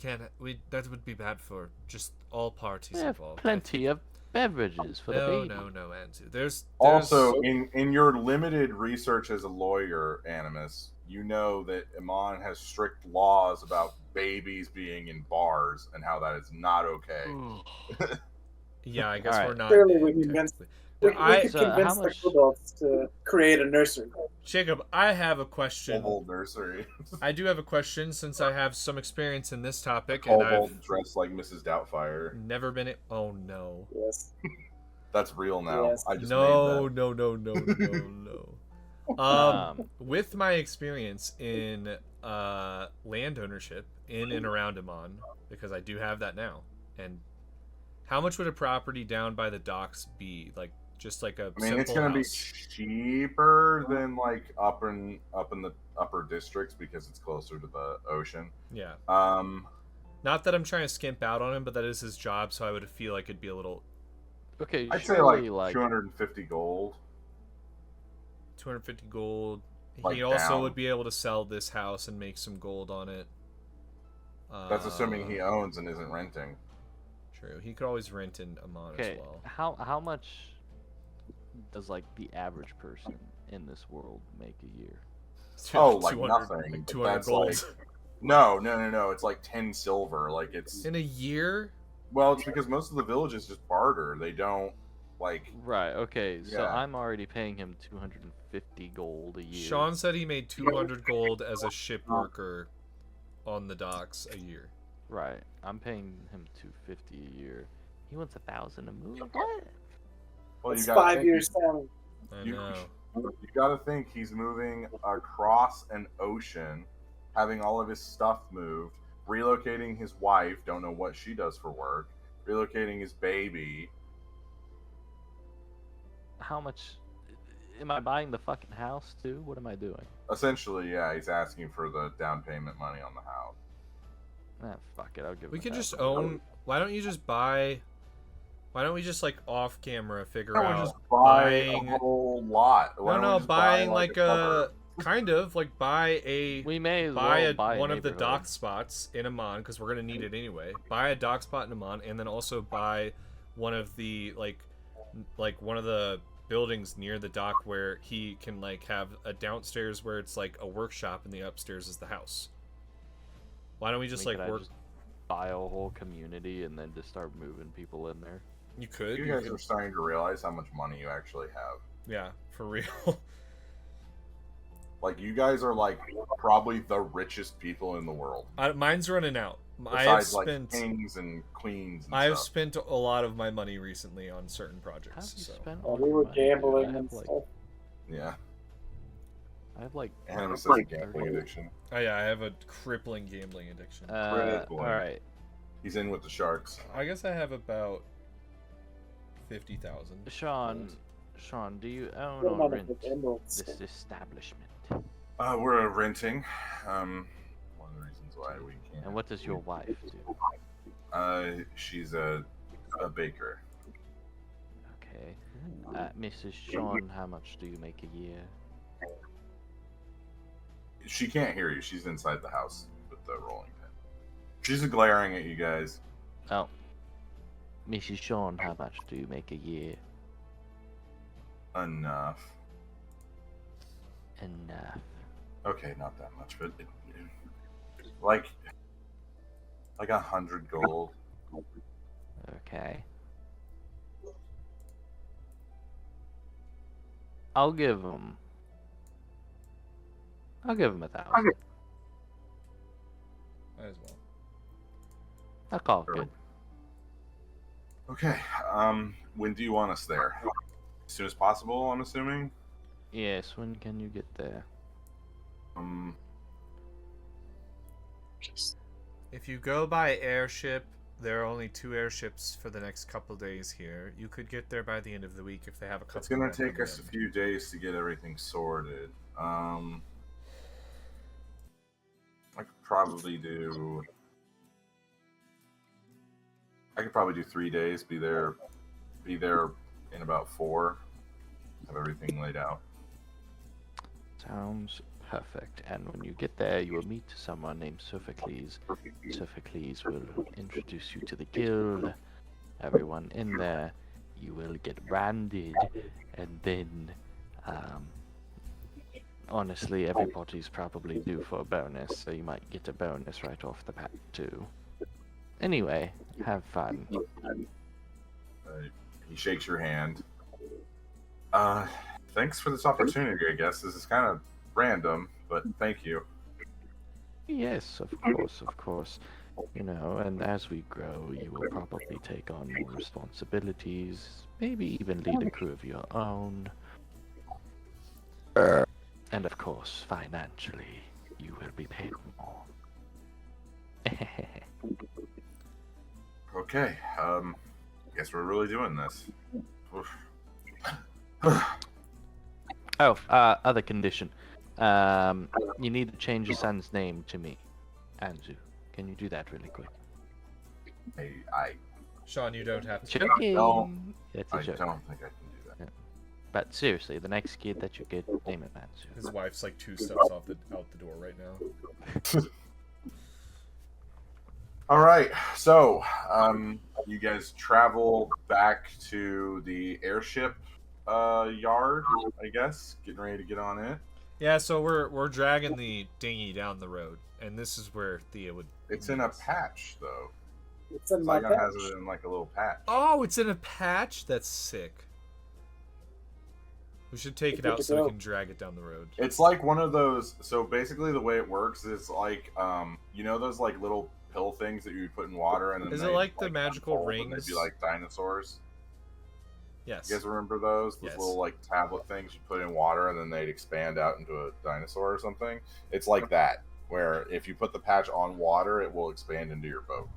that would be bad for just all parties We have involved. plenty of beverages for the baby. No, Anzu. There's Also, in your limited research as a lawyer, Animus, you know that Iman has strict laws about babies being in bars and how that is not okay. Yeah, I guess we're not. Clearly, we could convince the adults to create a nursery. Jacob, I have a question. Kobold nursery. I do have a question since I have some experience in this topic. Kobold dressed like Mrs. Doubtfire. Never been it. Oh no. Yes. That's real now. Yes. I just No. With my experience in land ownership in and around Amman, because I do have that now, and how much would a property down by the docks be? Like just like a simple it's going to be cheaper than like up in the upper districts because it's closer to the ocean. Yeah. Not that I'm trying to skimp out on him, but that is his job, so I would feel like it'd be a little. Okay, I'd say like 250 gold. 250 gold. Like he also down. would be able to sell this house and make some gold on it. That's assuming he owns and isn't renting. True. He could always rent in Amman as well. How much does like the average person in this world make a year? Oh, like nothing. Like 200 gold. Like, no. It's like 10 silver. Like it's in a year. Well, it's because most of the villages just barter. They don't Like, Right. Okay. So Yeah. I'm already paying him 250 gold a year. Sean said he made 200 gold as a ship worker on the docks a year. Right. I'm paying him 250 a year. He wants 1,000 a move. What? well, It's you gotta 5 think years salary. I You- know. You gotta think he's moving across an ocean, having all of his stuff moved, relocating his wife, don't know what she does for work, relocating his baby. How much? Am I buying the fucking house too? What am I doing? Essentially, yeah, he's asking for the down payment money on the house. Fuck it. I'll give. We him could just 1,000. own. Why don't you just buy? Why don't we just like off camera figure Why don't out we just buy buying? a whole lot? Why No, don't we no, just buying buy, like a a kind of like buy a We may as buy well a, buy one of the neighborhood. dock spots in Amman because we're gonna need it anyway. Buy a dock spot in Amman, and then also buy one of the like one of the buildings near the dock where he can like have a downstairs where it's like a workshop and the upstairs is the house. Why don't we just Could like I work? just buy a whole community and then just start moving people in there? You could. You You guys could- are starting to realize how much money you actually have. yeah, for real. Like, you guys are like probably the richest people in the world. Mine's running out. I have Besides like spent. kings and queens and I have stuff. spent a lot of my money recently on certain How projects. have you So spent Oh, all we your were money, dude? gambling I and have like, stuff. Yeah. I have like. Animus has a gambling addiction. oh yeah, I have a crippling gambling addiction. Crippling. all right. He's in with the sharks. I guess I have about 50,000. Sean, do you own What or about rent the emeralds? this establishment? We're renting. One of the reasons why we can't. And what does your wife do? She's a baker. Okay. Mrs. Sean, how much do you make a year? She can't hear you. She's inside the house with the rolling pin. She's glaring at you guys. Oh. Mrs. Sean, how much do you make a year? Enough. Enough. Okay, not that much, but like 100 gold. Okay. I'll give him 1,000. Might as well. I'll call it Sure. good. Okay. When do you want us there? As soon as possible, I'm assuming. Yes, when can you get there? If you go by airship, there are only 2 airships for the next couple days here. You could get there by the end of the week if they have a couple. It's gonna more take coming us a in. few days to get everything sorted. I could probably do. I could probably do 3 days. Be there in about 4. Have everything laid out. Sounds perfect. And when you get there, you will meet someone named Sophocles. Sophocles will introduce you to the guild. Everyone in there, you will get branded, and then, honestly, everybody's probably due for a bonus, so you might get a bonus right off the bat too. Anyway, have fun. He shakes your hand. Thanks for this opportunity. I guess this is kind of random, but thank you. Yes, of course, of course. You know, and as we grow, you will probably take on more responsibilities, maybe even lead a crew of your own. And of course, financially, you will be paid more. Okay. Guess we're really doing this. Oof. Oh, other condition. You need to change your son's name to me, Anzu. Can you do that really quick? I Sean, you don't have to. Joking. don't- It's a joke. don't think I can do that. But seriously, the next kid that you get, name him Anzu. His wife's like 2 steps out the door right now. All right. So, you guys travel back to the airship yard, I guess, getting ready to get on it. Yeah, so we're dragging the dinghy down the road, and this is where Thea would. It's in a patch, though. It's in my Flagon has patch. it in like a little patch. Oh, it's in a patch. That's sick. We should take it out so we can drag it down the road. It's like one of those. So basically, the way it works is like, you know, those like little pill things that you put in water, and then is it like the magical rings? They'd be like dinosaurs. Yes. You guys remember those? Those Yes. little like tablet things you put in water, and then they'd expand out into a dinosaur or something. It's like that, where if you put the patch on water, it will expand into your boat.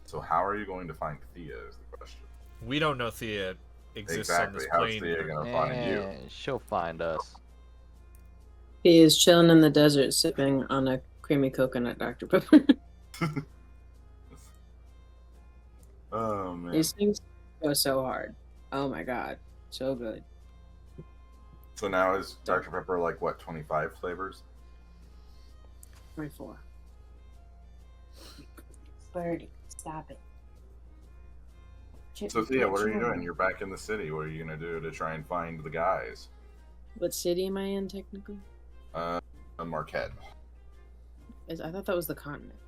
So how are you going to find Thea is the question. We don't know Thea exists on this Exactly. How's plane. Thea going to find you? She'll find us. He is chilling in the desert, sipping on a creamy coconut Dr. Pepper. Oh, man. These things go so hard. Oh my god, so good. So now is Dr. Pepper like, what, 25 flavors? 24. 30. Stop it. So Thea, what are you doing? You're back in the city. What are you going to do to try and find the guys? What city am I in, technically? Marquette. I thought that was the continent.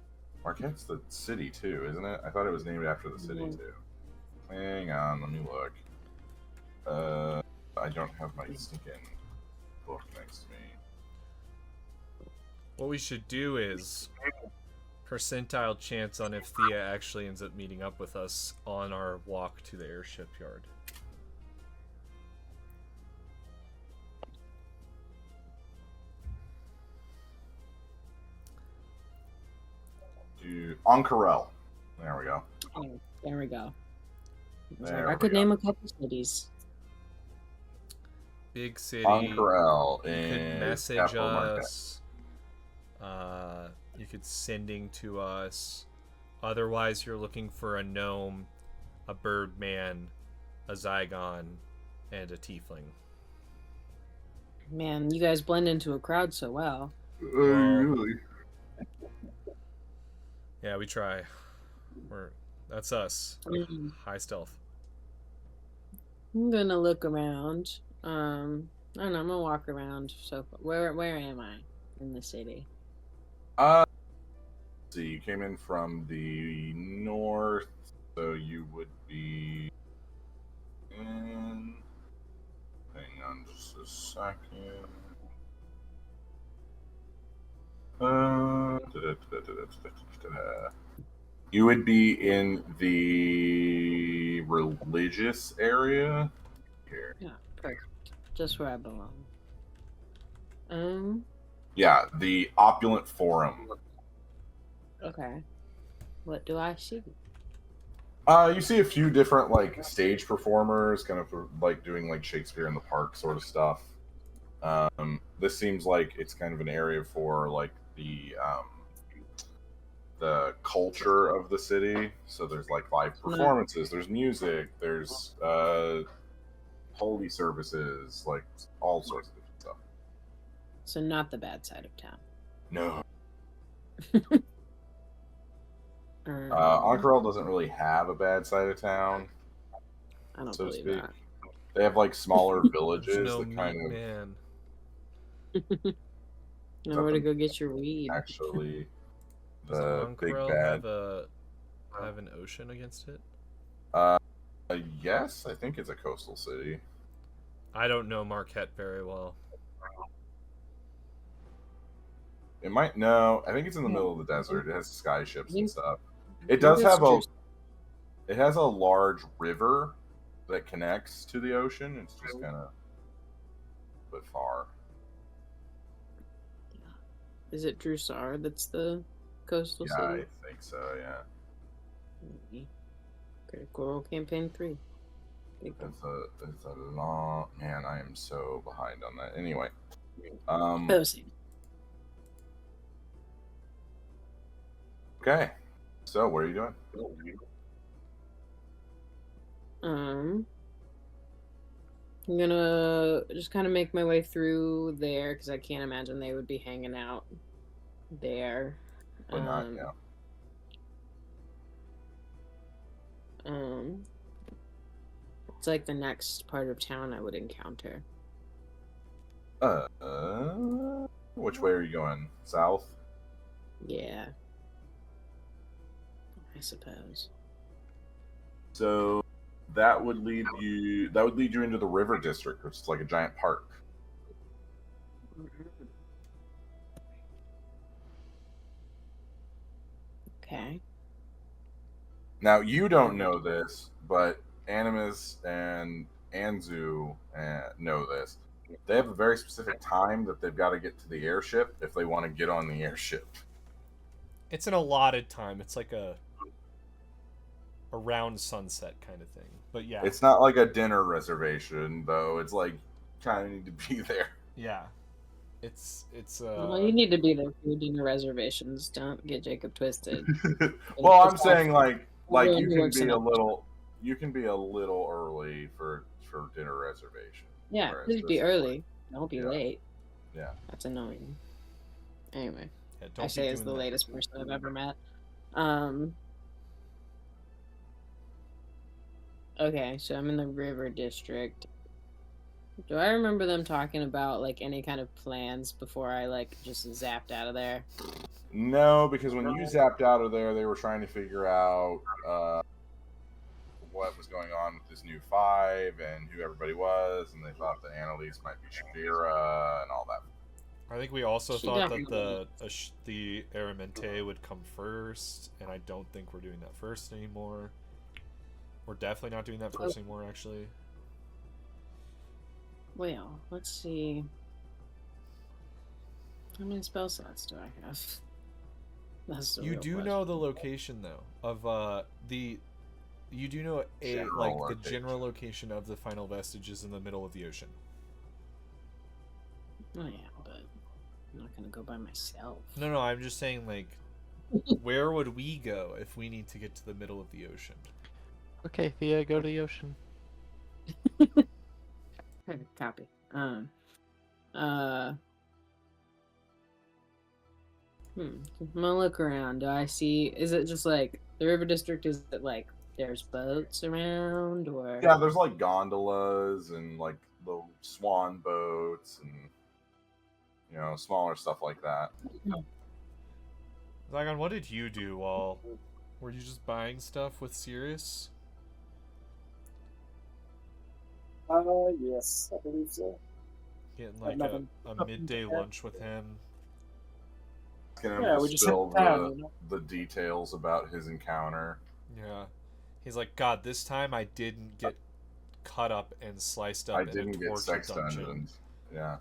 Marquette's the city too, isn't it? I thought it was named after the city too. Hang on, let me look. I don't have my stinking book next to me. What we should do is percentile chance on if Thea actually ends up meeting up with us on our walk to the airship yard. Oncarel. There we go. Oh, there we go. There I we could go. name a couple cities. Big city. Oncarel You could in message Capital Marquette. us. You could sending to us. Otherwise, you're looking for a gnome, a birdman, a Zygon, and a tiefling. Man, you guys blend into a crowd so well. Really? Yeah, we try. That's us. Mm. High stealth. I'm gonna look around. I don't know. I'm gonna walk around. So where am I in the city? See, you came in from the north, so you would be in. Hang on just a second. You would be in the religious area here. Yeah, perfect. Just where I belong. Yeah, the opulent forum. Okay. What do I see? You see a few different like stage performers, kind of like doing like Shakespeare in the Park sort of stuff. This seems like it's kind of an area for like the culture of the city. So there's like live performances, there's music, there's holy services, like all sorts of different stuff. So not the bad side of town. No. Oncarel doesn't really have a bad side of town, I don't so to believe speak. that. They have like smaller villages There's no that kind of man. Nowhere to go get your weed. actually Does the big Oncarel bad. have an ocean against it? Yes, I think it's a coastal city. I don't know Marquette very well. It might no. I think it's in the middle of the desert. It has sky ships and stuff. It think does it's have a. just- It has a large river that connects to the ocean. It's just kind of a bit far. Is it Drusar that's the coastal Yeah, I city? think so. Yeah, Critical Role Campaign 3. it's a long man. I am so behind on that. Anyway, okay. So what are you doing? I'm gonna just kind of make my way through there because I can't imagine they would be hanging out there. But not yeah. It's like the next part of town I would encounter. Which way are you going? South? Yeah. I suppose. So that would lead you. That would lead you into the River District, which is like a giant park. Okay. Now you don't know this, but Animus and Anzu know this. They have a very specific time that they've got to get to the airship if they want to get on the airship. It's an allotted time. It's like a around sunset kind of thing. But yeah. It's not like a dinner reservation, though. It's like kind of need to be there. Yeah. It's Well, you need to be there for your dinner reservations. Don't get Jacob twisted. Well, I'm saying like Everyone you who can works be in a a- little early for dinner reservation. Yeah, whereas please this be is early. Don't be Yeah. late. Yeah. That's annoying. Anyway, yeah, I don't say be as the doing that. latest person I've ever met. Okay, so I'm in the River District. Do I remember them talking about like any kind of plans before I like just zapped out of there? No, because when you zapped out of there, they were trying to figure out what was going on with this new five and who everybody was, and they thought that Annalise might be Shavira and all that. I think we also She thought that definitely the Aramente would come first, and I don't think we're doing that first anymore. We're definitely not doing that first anymore, actually. Well, let's see. How many spell slots do I have? That's the You real do question. know the location though of the. You do know the general location of the final vestiges in the middle of the ocean. Oh yeah, but I'm not gonna go by myself. No, I'm just saying like, where would we go if we need to get to the middle of the ocean? Okay, Thea, go to the ocean. Copy. I'm gonna look around. Do I see? Is it just like the River District? Is it like there's boats around, or Yeah, there's like gondolas and like little swan boats and smaller stuff like that. Flagon, what did you do while? Were you just buying stuff with Sirius? Yes, I believe so. Getting like nothing- a nothing midday to add. lunch with him. Asking him Yeah, to we just spill hit town, you know? the details about his encounter. Yeah. He's like, God, this time I didn't get cut up and sliced up I in didn't a get torture sex dungeon. dungeons. Yeah.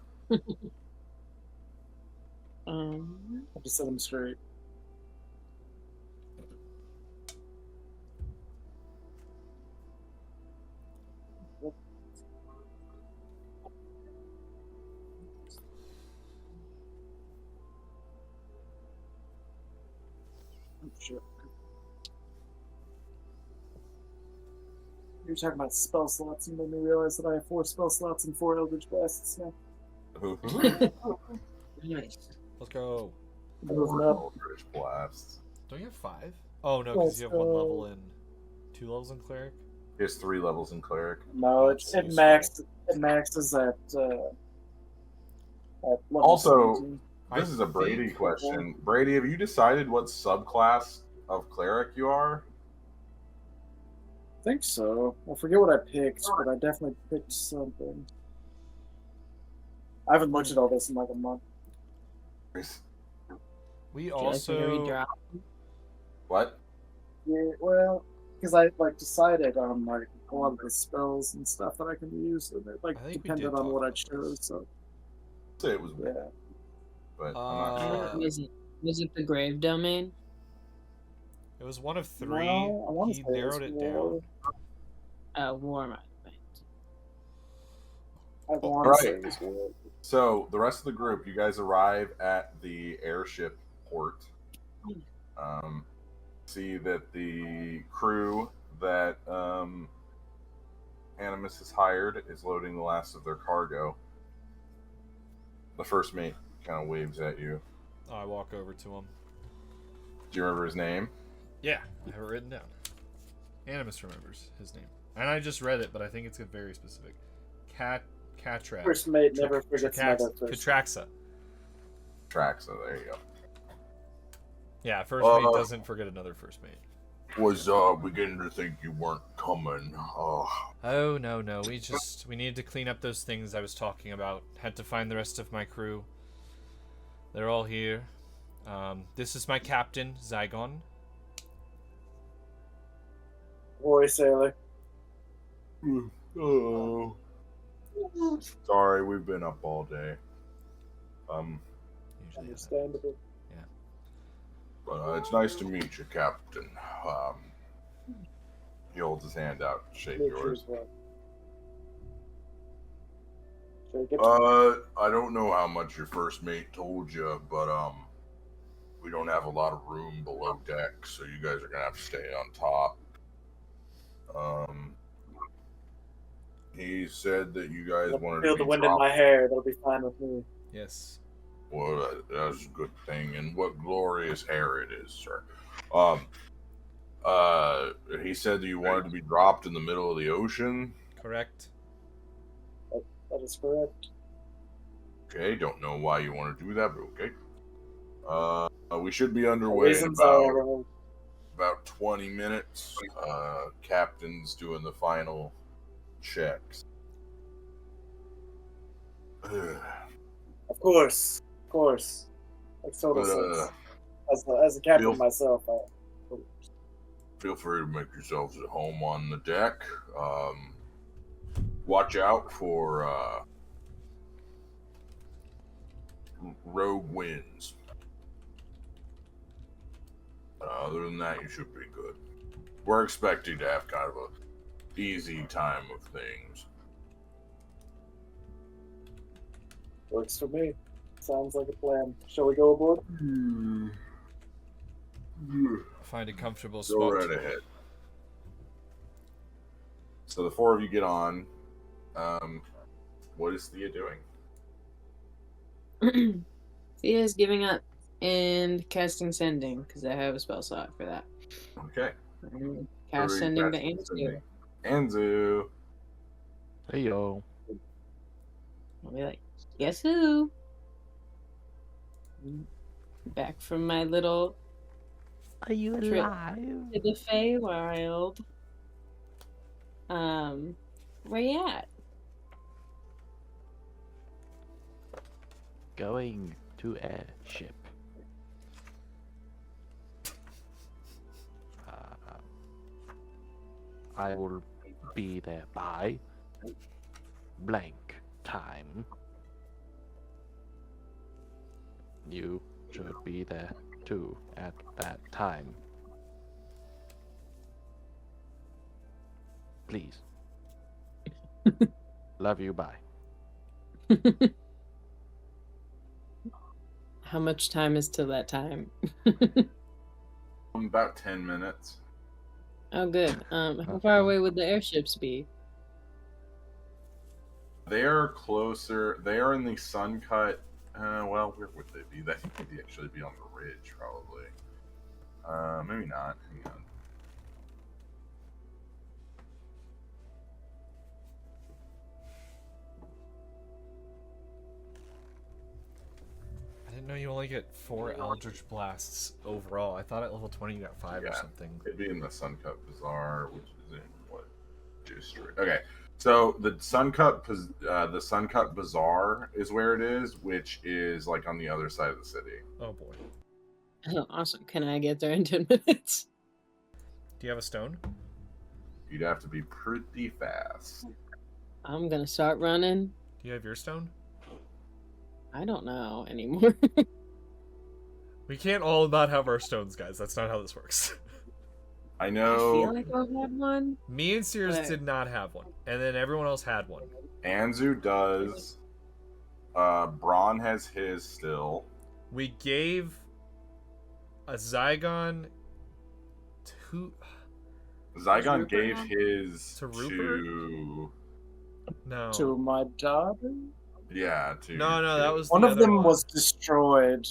I just set him straight. Oh, shit. You were talking about spell slots and made me realize that I have 4 spell slots and 4 Eldritch Blasts now. nice. Let's go. Moving up. British blasts. Don't you have 5? Oh no, because you have 1 level in 2 levels in cleric. He has 3 levels in cleric. No, it maxes at level Also, 17. This is a Brady think- question. Brady, have you decided what subclass of cleric you are? I think so. I forget what I picked, but I definitely picked something. I haven't looked at all this in like a month. We Do you like me to also redraw? What? Yeah, well, because I like decided on like a lot of the spells and stuff that I can use, and it like I think we depended did on talk what I about chose. So Say it was me, yeah, but I'm not sure. Was it the grave domain? it was one of 3. No, I wanna He say it was narrowed it war. down. War Mind. I want Right. to say it was war. So the rest of the group, you guys arrive at the airship port. See that the crew that Animus has hired is loading the last of their cargo. The first mate kind of waves at you. I walk over to him. Do you remember his name? Yeah, I have it written down. Animus remembers his name, and I just read it, but I think it's very specific. Catra. First mate never forgets another first. Catraxa. Traxa. There you go. Yeah, first Oh. mate doesn't forget another first mate. Was beginning to think you weren't coming. Oh, no. We needed to clean up those things I was talking about. Had to find the rest of my crew. They're all here. This is my captain, Zygon. Boy, sailor. Oh. Sorry, we've been up all day. Usually Understandable. But it's nice to meet you, Captain. He holds his hand out to shake yours. I don't know how much your first mate told you, but we don't have a lot of room below deck, so you guys are gonna have to stay on top. He said that you guys wanted to feel be the wind in my hair. That'll be fine with me. Yes. Well, that's a good thing, and what glorious hair it is, sir. He said that you wanted to be dropped in the middle of the ocean. Correct. That is correct. Okay, don't know why you want to do that, but okay. We should be underway in Reasons are about 20 minutes. Captain's doing the final checks. Of course. Makes total sense. As a captain myself, feel free to make yourselves at home on the deck. Watch out for rogue winds. Other than that, you should be good. We're expecting to have kind of a easy time of things. works for me. Sounds like a plan. Shall we go aboard? Find a comfortable Go spot. right ahead. So the four of you get on. What is Thea doing? Thea is giving up and casting Sending because I have a spell slot for that. Okay. Cast Sending to Anzu. Anzu. Anzu. Hey yo. I'll be like, guess who? Back from my little Are you trip alive? to the Feywild. Where you at? Going to airship. I will be there by blank time. You should be there too at that time. Please. Love you, bye. How much time is till that time? About 10 minutes. Oh, good. How far away would the airships be? They are closer. They are in the sun cut. Well, where would they be? I think they'd actually be on the ridge, probably. Maybe not. Hang on. I didn't know you only get 4 Eldritch Blasts overall. I thought at level 20 you got 5 or something. It'd be in the Suncut Bazaar, which is in what district? Okay, so the Suncut Bazaar is where it is, which is like on the other side of the city. Oh boy. Oh, awesome. Can I get there in 10 minutes? Do you have a stone? You'd have to be pretty fast. I'm gonna start running. Do you have your stone? I don't know anymore. We can't all not have our stones, guys. That's not how this works. I I know feel like I had one. Me and Sears But- did not have one, and then everyone else had one. Anzu does. Braun has his still. We gave a Zygon to Zygon Rupert gave have? his To Rupert? to no. To my daughter? yeah to No, that was One the of other them one. was destroyed.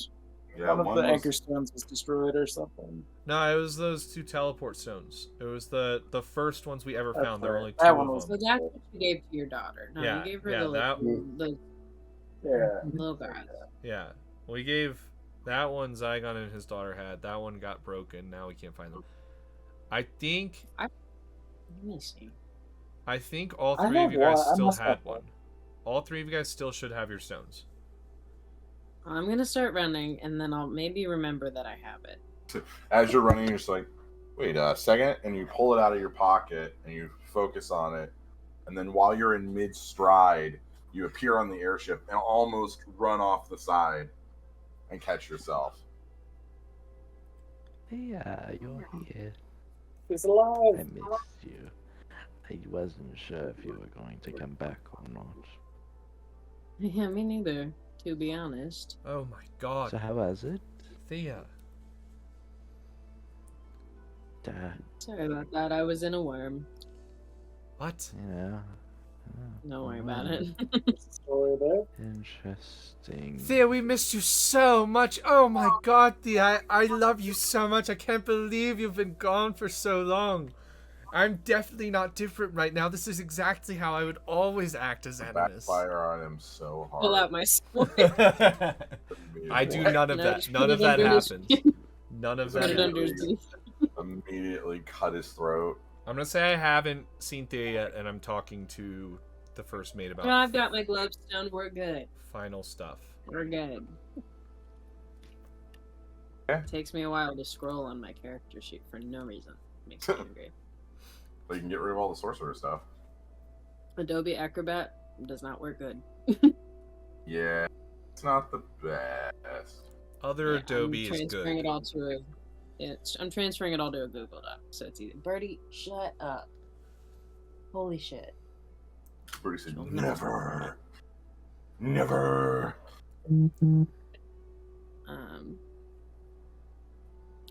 yeah, one of the was- anchor stones was destroyed or something. No, it was those 2 teleport stones. It was the first ones we ever That's found. There were right. only 2 That one of was- them. So that's what you gave to your daughter. No, Yeah, you gave her yeah, the Yeah. little guys. Yeah, we gave that one Zygon and his daughter had. That one got broken. Now we can't find them. think Let me see. all I three of have you guys one. I still must had have one. one. All three of you guys still should have your stones. I'm gonna start running, and then I'll maybe remember that I have it. As you're running, you're just like, wait a second, and you pull it out of your pocket and you focus on it, and then while you're in mid stride, you appear on the airship and almost run off the side and catch yourself. Yeah, you're here. He's alive. I missed you. I wasn't sure if you were going to come back or not. Yeah, me neither, to be honest. Oh my god. So how was it? Thea. Sorry about that. I was in a worm. What? Yeah. Don't worry about it. Story there. Interesting. Thea, we missed you so much. Oh my god, Thea. I love you so much. I can't believe you've been gone for so long. I'm definitely not different right now. This is exactly how I would always act as Animus. Backfire on him so hard. Pull out my sword. I do none of No, that. just None put of it that under his- happens. None of Put that Put it under happens. his Immediately cut his throat. I'm gonna say I haven't seen Thea yet, and I'm talking to the first mate about No, I've got my glowstone. We're good. final stuff. We're good. Okay. It takes me a while to scroll on my character sheet for no reason. Makes me angry. But you can get rid of all the sorcerer stuff. Adobe Acrobat does not work good. Yeah, it's not the best. Other Yeah, Adobe I'm is transferring good. it all to I'm transferring it all to a Google Doc, so it's easy. Birdie, shut up. Holy shit. Brody said, Oh, never. Never.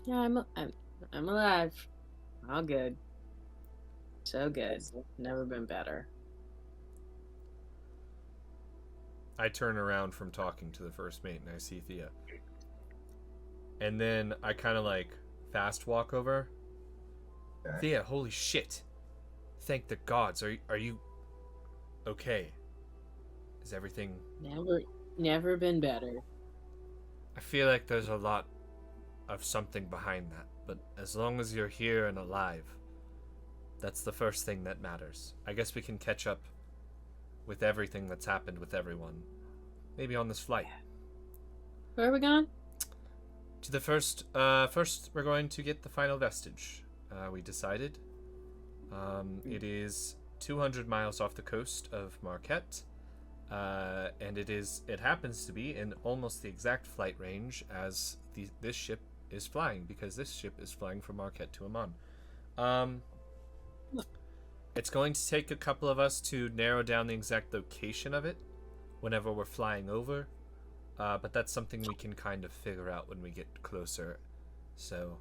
Yeah, I'm alive. All good. So good. Never been better. I turn around from talking to the first mate and I see Thea. And then I kind of like fast walk over. Okay. Thea, holy shit. Thank the gods. Are you okay? Is everything... Never been better. I feel like there's a lot of something behind that, but as long as you're here and alive, that's the first thing that matters. I guess we can catch up with everything that's happened with everyone. Maybe on this flight. Where are we going? To the first we're going to get the final vestige. We decided. It is 200 miles off the coast of Marquette. And it happens to be in almost the exact flight range as this ship is flying, because this ship is flying from Marquette to Amman. It's going to take a couple of us to narrow down the exact location of it whenever we're flying over, but that's something we can kind of figure out when we get closer. So,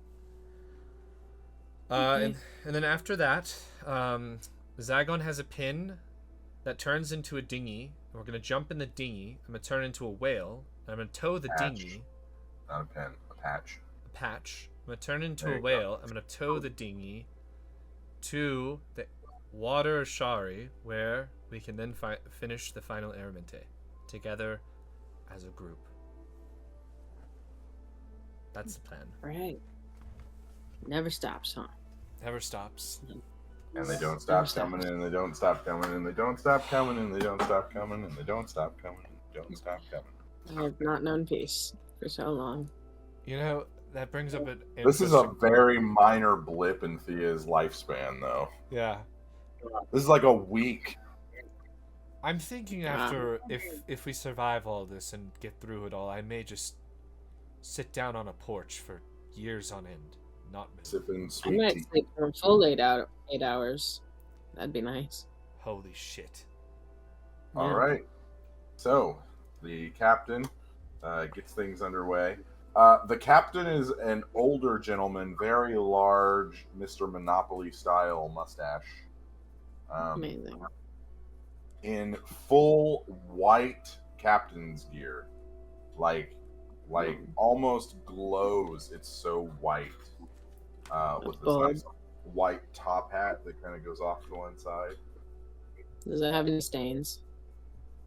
Okay. and then after that, Zagon has a pin that turns into a dinghy. And we're gonna jump in the dinghy. I'm gonna turn into a whale. And I'm gonna tow the Patch. dinghy. Not a pen, a patch. A patch. I'm gonna turn into There a you whale. I'm gonna tow the dinghy to the water Ashari, where we can then finish the final Eremite together as a group. That's the plan. Right. Never stops, huh? Never stops. And they don't Never stop stops. coming, and they don't stop coming, and they don't stop coming, and they don't stop coming, and they don't stop coming, and they don't stop coming. I have not known peace for so long. You know, that brings up an This is a interesting- very minor blip in Thia's lifespan, though. Yeah. This is like a week. I'm thinking after if we survive all this and get through it all, I may just sit down on a porch for years on end, not move. Sipping I sweet might tea. sleep for a full 8 hours. That'd be nice. Holy shit. All Yeah. right. So, the captain gets things underway. The captain is an older gentleman, very large, Mr. Monopoly style mustache. Amazing. In full white captain's gear. Like almost glows. It's so white. With this Bold. nice white top hat that kind of goes off to one side. Does it have any stains?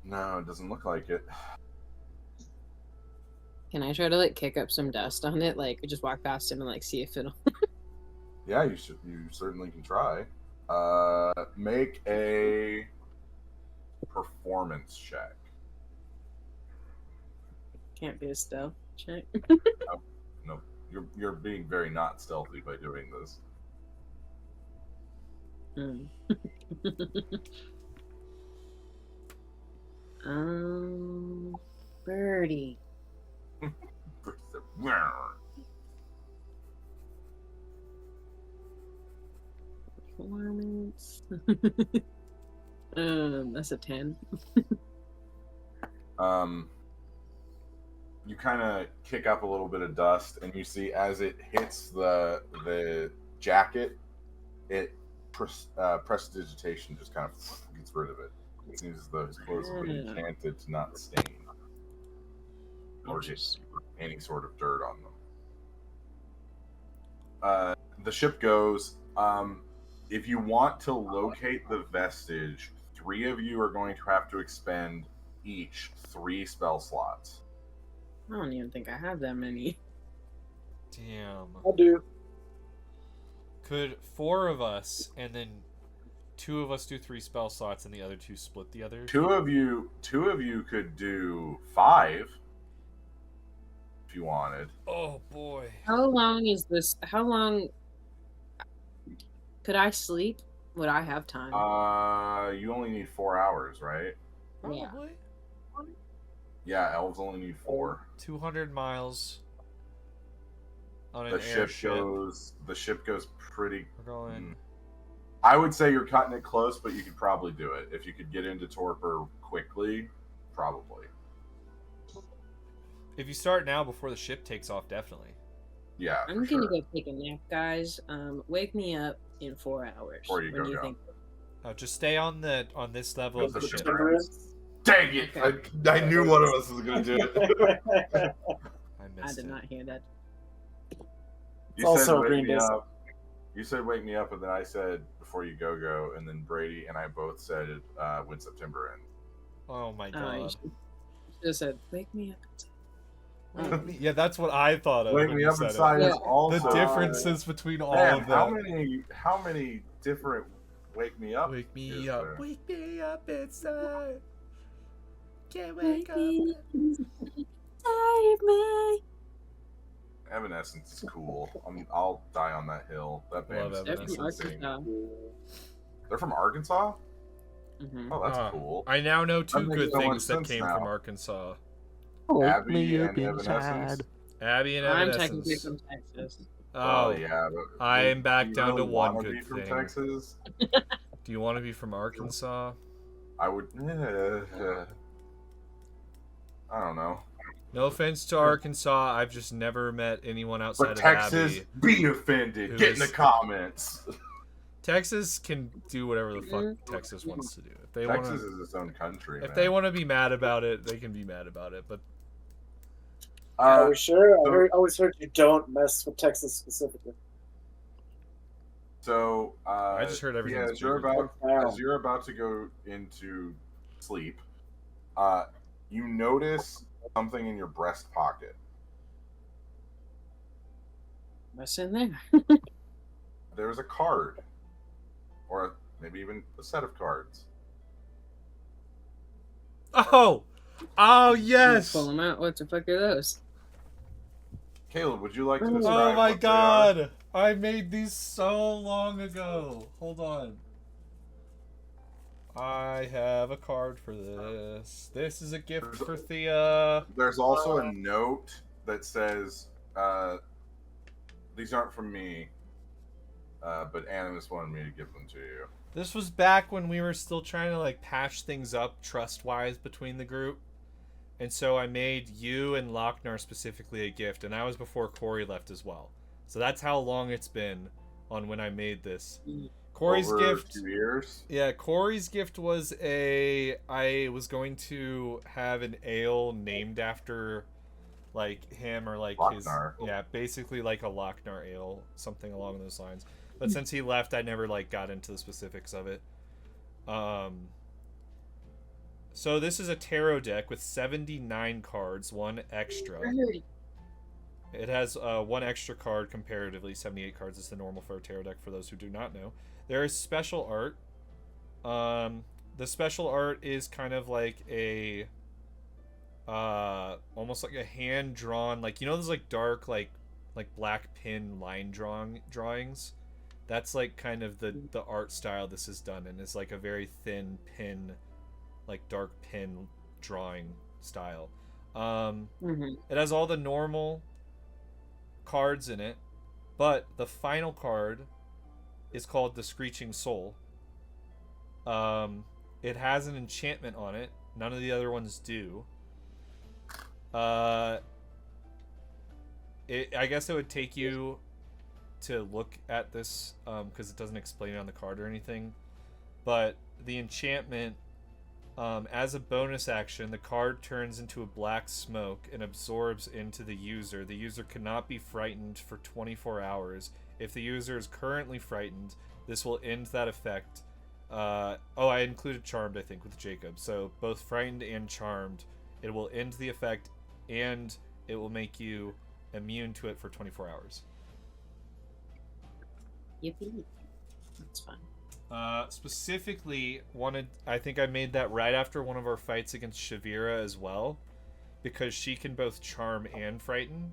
No, it doesn't look like it. Can I try to like kick up some dust on it? Like just walk past him and like see if it'll Yeah, you should. You certainly can try. Make a performance check. Can't be a stealth check. No, you're being very not stealthy by doing this. Hmm. Birdie. Performance. That's a 10. You kind of kick up a little bit of dust, and you see as it hits the jacket, it prestidigitation just kind of gets rid of it. It seems as though his clothes have been enchanted to not stain or get any sort of dirt on them. The ship goes. If you want to locate the vestige, 3 of you are going to have to expend each 3 spell slots. I don't even think I have that many. Damn. I do. Could 4 of us and then 2 of us do 3 spell slots and the other 2 split the others? 2 of you could do 5 if you wanted. Oh boy. How long is this? How long could I sleep? Would I have time? You only need 4 hours, right? Probably. Yeah, elves only need 4. 200 miles on an The ship goes pretty. We're going. I would say you're cutting it close, but you could probably do it if you could get into torpor quickly. Probably. If you start now before the ship takes off, definitely. Yeah, I'm gonna go take a nap, guys. Wake me up in 4 hours. Before you go down. Just stay on this level of the ship. Dang it! Okay. I knew one of us was going to do it. I I did not hear that. You said wake me up. You said wake me up, and then I said before you go, and then Brady and I both said when September ends. Oh my You god. should have said, wake me up. Yeah, that's what I thought of. Wake when me you up said inside it. is also The differences between all Man, of them. how many different wake me up? Wake me is up. there? Wake me up inside. Can't wake up. Save me. Evanescence is cool. I'll die on that hill. That band Love is They're from insane. Arkansas. They're from Arkansas? Mm-hmm. Oh, that's cool. I now know 2 That makes good so much things that sense came now. from Arkansas. Wake Abby me up and inside. Evanescence. Abby and I'm Evanescence. technically from Texas. Oh, yeah. But I am back do you down to really one wanna good be from thing. Texas? Do you want to be from Arkansas? I would. I don't know. No offense to Arkansas, I've just never met anyone outside But of Texas, Abby. be offended. Who Get in is- the comments. Texas can do whatever the fuck Texas wants to do. If they want Texas to, is its own country. if man. they want to be mad about it, they can be mad about it. But Are we sure? so- I always heard you don't mess with Texas specifically. So I just heard everything. Yeah, as you're about to go into sleep, you notice something in your breast pocket. What's in there? There's a card, or maybe even a set of cards. oh yes. Pull them out. What the fuck are those? Caleb, would you like to describe? Oh my what they are? god! I made these so long ago. Hold on. I have a card for this. This is a gift for Thea. There's also a note that says, "These aren't from me, but Animus wanted me to give them to you." This was back when we were still trying to like patch things up trust-wise between the group. And so I made you and Lochnar specifically a gift, and that was before Corey left as well. So that's how long it's been on when I made this. Corey's Over gift. 2 years. Yeah, Corey's gift was I was going to have an ale named after like him or like Lochnar. basically like a Lochnar ale, something along those lines. But since he left, I never like got into the specifics of it. So this is a tarot deck with 79 cards, 1 extra. It has one extra card comparatively. 78 cards is the normal for a tarot deck. For those who do not know, there is special art. The special art is kind of like a almost like a hand drawn, like, you know, those like dark like black pin line drawings. That's like kind of the art style this is done in. It's like a very thin pin, like dark pin drawing style. It has all the normal cards in it, but the final card is called the Screeching Soul. It has an enchantment on it. None of the other ones do. I guess it would take you to look at this because it doesn't explain it on the card or anything. But the enchantment, as a bonus action, the card turns into a black smoke and absorbs into the user. The user cannot be frightened for 24 hours. If the user is currently frightened, this will end that effect. I included charmed, I think, with Jacob. So both frightened and charmed, it will end the effect, and it will make you immune to it for 24 hours. Yippee. That's fine. Specifically I think I made that right after one of our fights against Shavira as well, because she can both charm and frighten.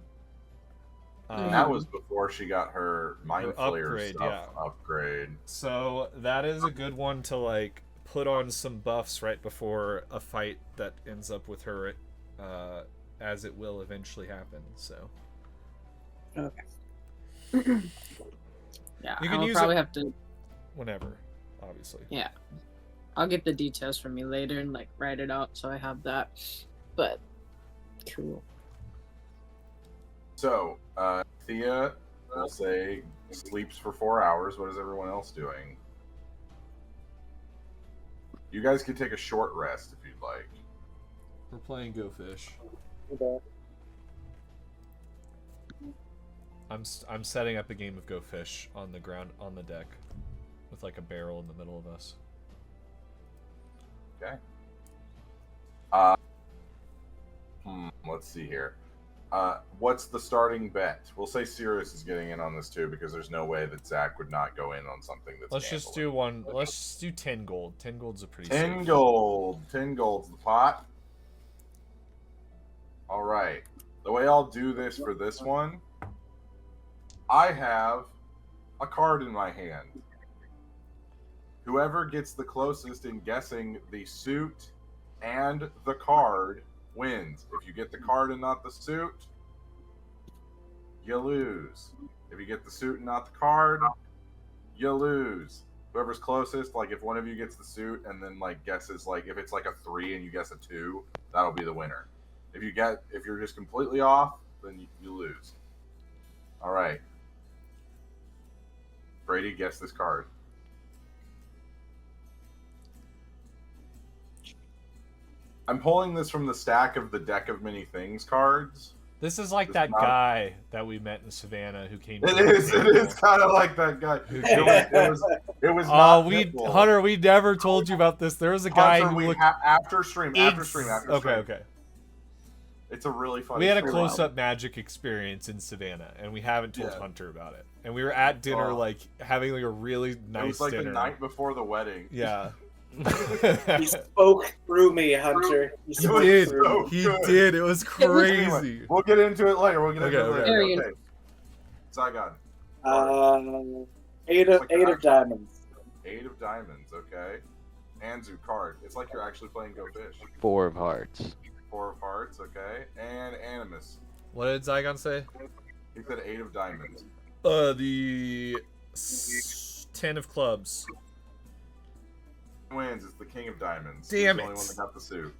That was before she got her Mind Flayer upgrade. So that is a good one to like put on some buffs right before a fight that ends up with her, as it will eventually happen. So okay. Yeah, you can I'll use probably it have to whenever, obviously. Yeah, I'll get the details from you later and like write it out so I have that. But cool. So, Thea, will say, sleeps for 4 hours. What is everyone else doing? You guys can take a short rest if you'd like. We're playing Go Fish. Okay. I'm setting up a game of Go Fish on the ground, on the deck, with like a barrel in the middle of us. Okay. Let's see here. What's the starting bet? We'll say Sirius is getting in on this too, because there's no way that Zach would not go in on something that's Let's just do one. Let's just do 10 gold. 10 gold's a pretty 10 safe. gold. 10 gold's the pot. All right. The way I'll do this for this one, I have a card in my hand. Whoever gets the closest in guessing the suit and the card wins. If you get the card and not the suit, you lose. If you get the suit and not the card, you lose. Whoever's closest, like if one of you gets the suit and then like guesses, like if it's like a 3 and you guess a 2, that'll be the winner. If you're just completely off, then you lose. All right. Brady, guess this card. I'm pulling this from the stack of the Deck of Many Things cards. This is like that guy that we met in Savannah who came. It is kind of like that guy. It was not Pitbull. Hunter, we never told you about this. There was a guy Hunter, who looked after stream. Okay. It's a really funny. We had a close-up magic experience in Savannah, and we haven't told Hunter about it. And we were at dinner, like having like a really nice dinner. It was like the night before the wedding. Yeah. He spoke through me, Hunter. He did. It was crazy. Anyway, we'll get into it later. Okay. Zygon. 8 of diamonds. 8 of diamonds. Okay. Anzu card. It's like you're actually playing Go Fish. 4 of hearts. 4 of hearts. Okay. And Animus. What did Zygon say? He said 8 of diamonds. The 10 of clubs. Wins is the King of Diamonds. Damn He's the it! only one that got the suit.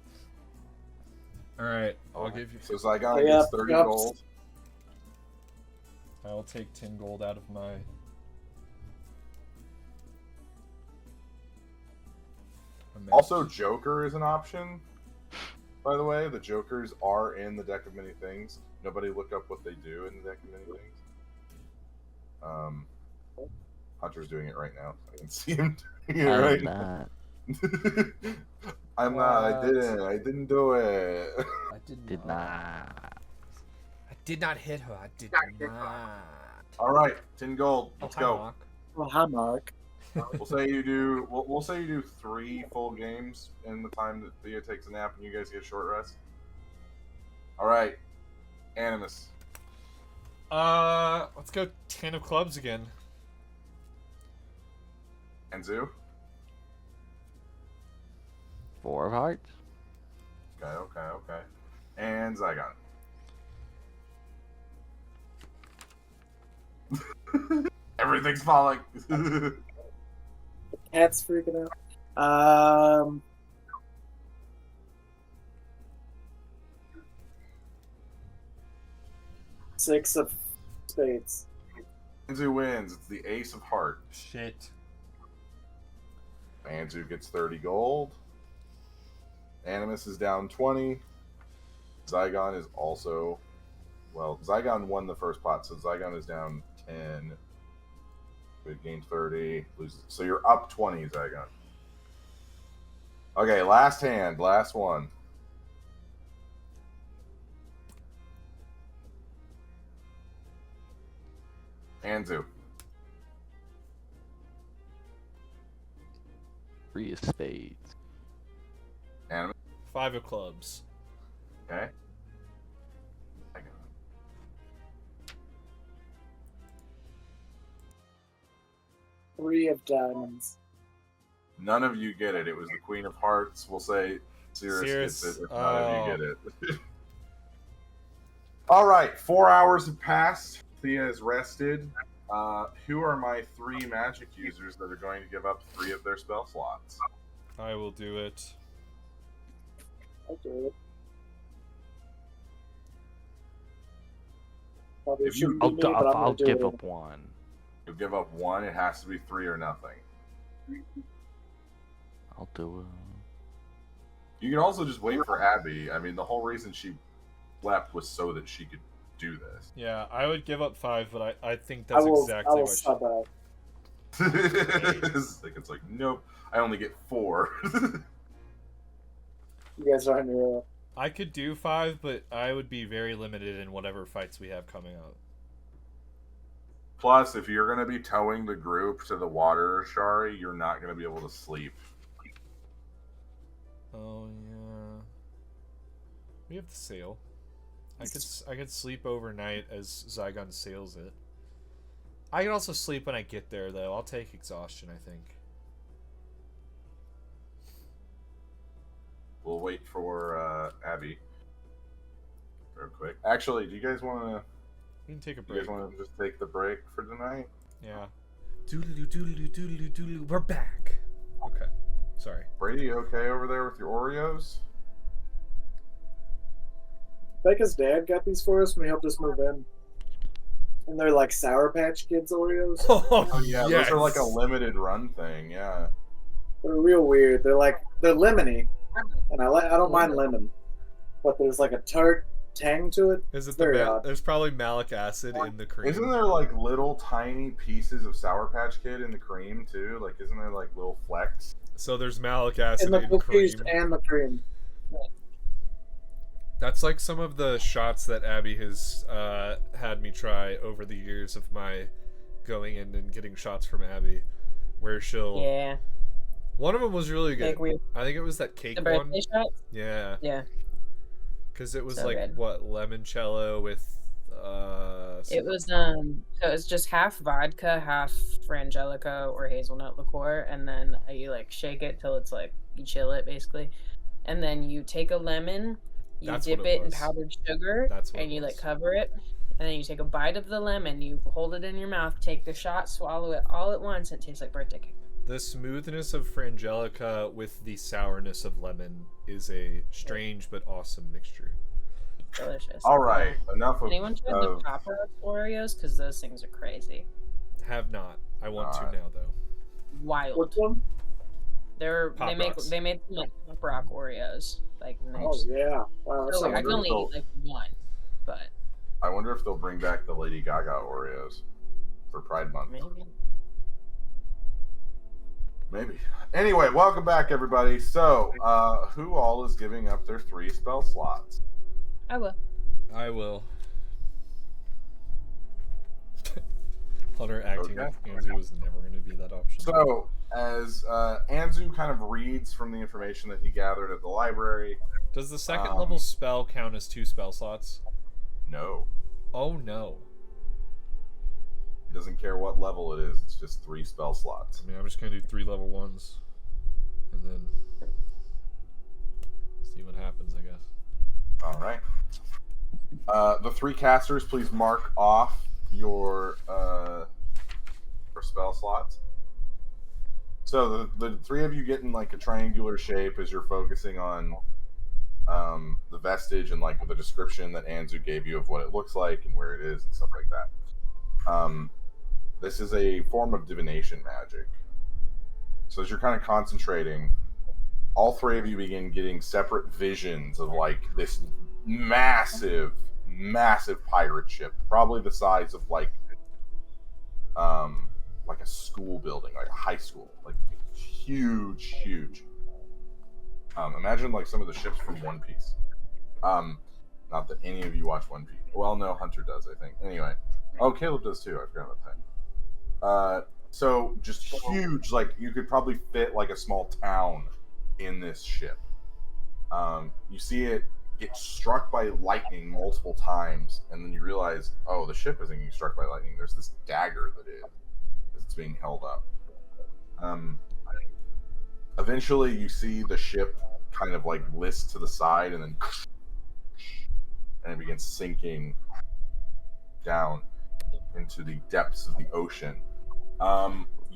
All right, I'll give you. So Zygon gets 30 gold. I'll take 10 gold out of my. Also, Joker is an option. By the way, the Jokers are in the Deck of Many Things. Nobody look up what they do in the Deck of Many Things. Hunter's doing it right now. I can see him doing it right now. I'm not. I didn't do it. I did not. I did not hit her. I did not. All right, 10 gold. Let's hi, go. Mark. Well, hi, Mark. We'll say you do. We'll say you do 3 full games in the time that Thea takes a nap and you guys get a short rest. All right, Animus. Let's go 10 of clubs again. Anzu. 4 of hearts. Okay. And Zygon. Everything's falling. Cat's freaking out. 6 of spades. Anzu wins. It's the ace of heart. Shit. Anzu gets 30 gold. Animus is down 20. Zygon is also... Well, Zygon won the first pot, so Zygon is down 10. We gained 30. Loses. So you're up 20, Zygon. Okay, last hand. Last one. Anzu. 3 of spades. Animus. 5 of clubs. Okay. 3 of diamonds. None of you get it. It was the Queen of Hearts. We'll say Cirrus gets it if none of you get it. All right, 4 hours have passed. Thea is rested. Who are my 3 magic users that are going to give up 3 of their spell slots? I will do it. I'll do it. Probably If you- shouldn't be me, but I'm gonna I'll do give it. up 1. You'll give up 1. It has to be 3 or nothing. I'll do it. You can also just wait for Abby. I mean, the whole reason she slept was so that she could do this. Yeah, I would give up 5, but I think I that's will, exactly I will what she... sub out. It's like, nope. I only get 4. You guys are on your I could do 5, but I would be very limited in whatever fights we have coming up. Plus, if you're going to be towing the group to the water, Shari, you're not going to be able to sleep. Oh yeah. We have the sail. I could sleep overnight as Zygon sails it. I can also sleep when I get there though. I'll take exhaustion, I think. We'll wait for Abby. Real quick. Actually, do you guys want to? We can take a You guys break. want to just take the break for tonight? Yeah. Doodaloo doodaloo doodaloo doodaloo. We're back. Okay. Sorry. Brady, you okay over there with your Oreos? Becca's dad got these for us when he helped us move in. And they're like Sour Patch Kids Oreos. Oh yeah, yes. those are like a limited run thing. Yeah. They're real weird. They're lemony, and I don't mind lemon, but there's like a tart tang to it. Is it Very odd. there's probably malic acid in the cream. Isn't there like little tiny pieces of Sour Patch Kid in the cream too? Like, isn't there like little flecks? So there's malic acid In the in cookies cream. and the cream. That's like some of the shots that Abby has had me try over the years of my going in and getting shots from Abby, where she'll. Yeah. One of them was really good. Like we, I think it was that cake the one. birthday shots? Yeah, Yeah. because it was So like good. what limoncello with. It was so it was just half vodka, half frangelico or hazelnut liqueur, and then you like shake it till it's like you chill it basically, and then you take a lemon, you That's dip what it it in was. powdered sugar, That's what and it you like was. cover it, and then you take a bite of the lemon, you hold it in your mouth, take the shot, swallow it all at once, and it tastes like birthday cake. The smoothness of frangelica with the sourness of lemon is a strange but awesome mixture. Delicious. All right, enough of. Anyone tried the Papa Oreos? Because those things are crazy. Have not. I want to now though. Wild. Which one? Pop They Rocks. made some like pop rock Oreos. Like Oh nice. yeah. Wow. So, like, I can wonder only if eat like one, but I wonder if they'll bring back the Lady Gaga Oreos for Pride Month. maybe. Maybe. Anyway, welcome back, everybody. So, who all is giving up their 3 spell slots? I will. I will. Hunter acting Okay. with Anzu was never going to be that option. So, as Anzu kind of reads from the information that he gathered at the library, Does the second level spell count as 2 spell slots? no. Oh no. He doesn't care what level it is, it's just 3 spell slots. I mean, I'm just going to do 3 level 1s. And then see what happens, I guess. Alright. The 3 casters, please mark off your spell slots. So the 3 of you get in like a triangular shape as you're focusing on the vestige and like the description that Anzu gave you of what it looks like and where it is and stuff like that. This is a form of divination magic. So as you're kind of concentrating, all 3 of you begin getting separate visions of like this massive pirate ship, probably the size of like a school building, like a high school, like huge. Imagine like some of the ships from One Piece. Not that any of you watch One Piece. Well, no, Hunter does, I think. Anyway, oh, Caleb does too. I forgot about that. So just huge, like you could probably fit like a small town in this ship. You see it get struck by lightning multiple times, and then you realize, oh, the ship isn't getting struck by lightning. There's this dagger that is. It's being held up. Eventually, you see the ship kind of like list to the side, and then it begins sinking down into the depths of the ocean.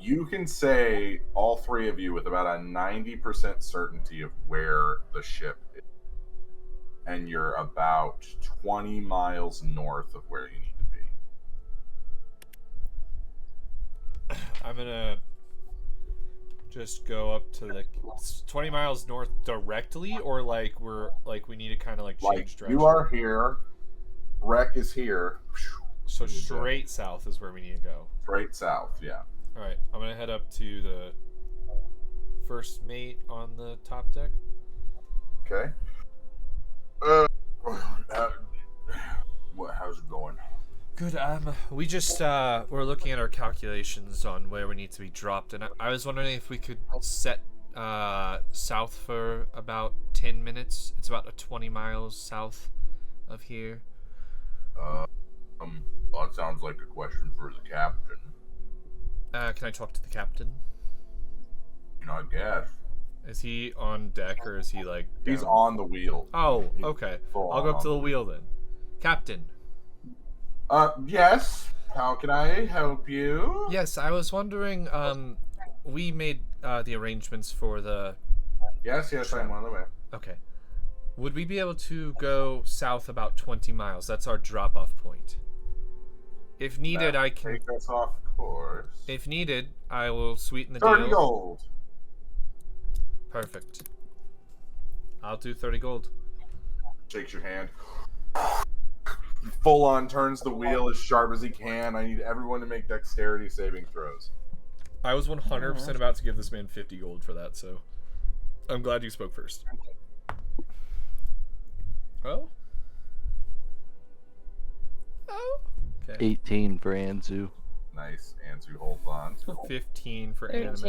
You can say, all 3 of you, with about a 90% certainty of where the ship is. And you're about 20 miles north of where you need to be. I'm going to just go up to the 20 miles north directly, or like we need to kind of like change direction. You are here. Wreck is here. So straight south is where we need to go. Straight south, yeah. All right, I'm gonna head up to the first mate on the top deck. Okay. How's it going? Good. We just we're looking at our calculations on where we need to be dropped, and I was wondering if we could set south for about 10 minutes. It's about 20 miles south of here. That sounds like a question for the captain. Can I talk to the captain? I guess. Is he on deck, or is he like down? He's on the wheel. Oh, okay. I'll go up to the wheel then. Captain. Yes. How can I help you? Yes, I was wondering, we made the arrangements for the... Yes, I'm on the way. Okay. Would we be able to go south about 20 miles? That's our drop-off point. If needed, I can... Take us off course. If needed, I will sweeten the 30 deal. gold. Perfect. I'll do 30 gold. Shakes your hand. Full on turns the wheel as sharp as he can. I need everyone to make dexterity saving throws. I was 100% about to give this man 50 gold for that, so I'm glad you spoke first. Oh? Oh? Okay. 18 for Anzu. Nice. Anzu holds on. 15 for Animus.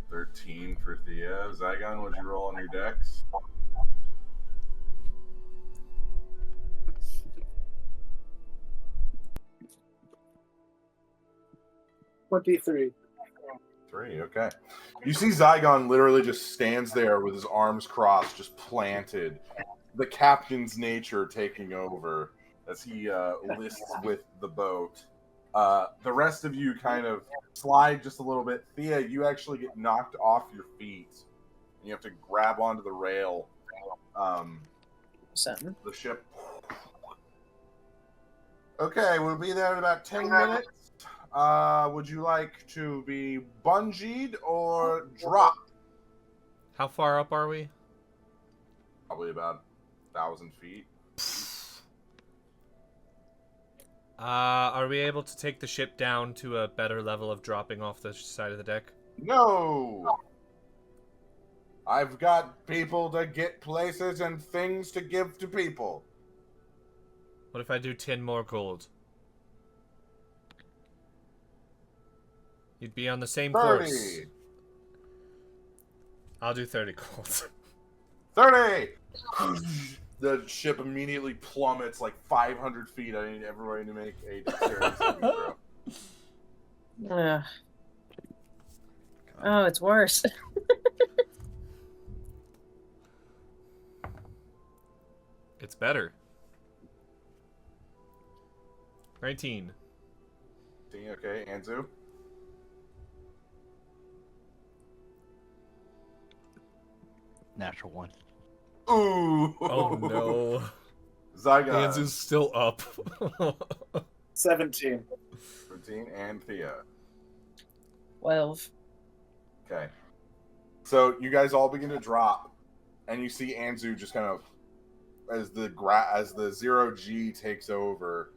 13 for Thea. Zygon, what'd you roll on your dex? 23. 3, okay. You see Zygon literally just stands there with his arms crossed, just planted. The captain's nature taking over as he lists with the boat. The rest of you kind of slide just a little bit. Thea, you actually get knocked off your feet. You have to grab onto the rail. The ship. Okay, we'll be there in about 10 minutes. Would you like to be bungeed or dropped? How far up are we? Probably about 1,000 feet. Are we able to take the ship down to a better level of dropping off the side of the deck? No! I've got people to get places and things to give to people. What if I do 10 more gold? You'd be on the same 30. course. I'll do 30 gold. 30! The ship immediately plummets like 500 feet. I need everybody to make a dexterity saving throw. Ugh. Oh, it's worse. It's better. 19. Okay, Anzu. Natural 1. Ooh! Oh no. Zygon. Anzu's still up. 17. 13, and Thea. 12. Okay. So you guys all begin to drop, and you see Anzu just kind of, as the 0G takes over,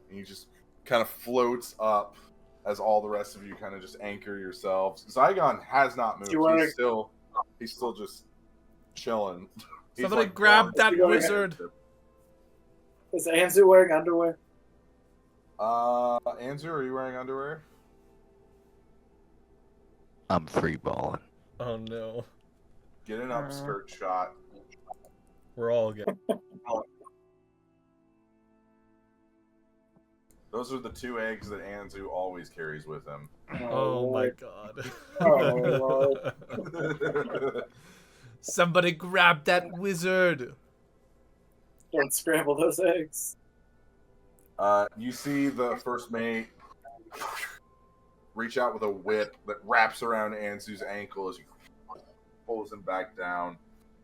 and he just kind of floats up as all the rest of you kind of just anchor yourselves. Zygon has not moved. He's still just chilling. He's Somebody like grab that going- wizard. Is Anzu wearing underwear? Anzu, are you wearing underwear? I'm free balling. Oh no. Get an upskirt shot. We're all good. Those are the 2 eggs that Anzu always carries with him. Oh my Lord. god. Oh, Lord. Somebody grab that wizard. Don't scramble those eggs. You see the first mate reach out with a whip that wraps around Anzu's ankle as he pulls him back down.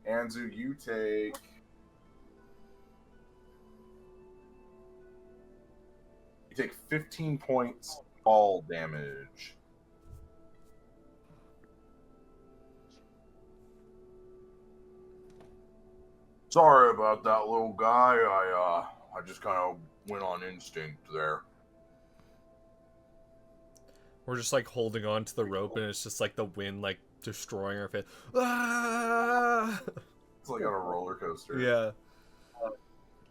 Anzu, you take... You take 15 points fall damage. Sorry about that, little guy. I just kind of went on instinct there. We're just like holding on to the rope, and it's just like the wind like destroying our face. Ah! It's like on a roller coaster. Yeah.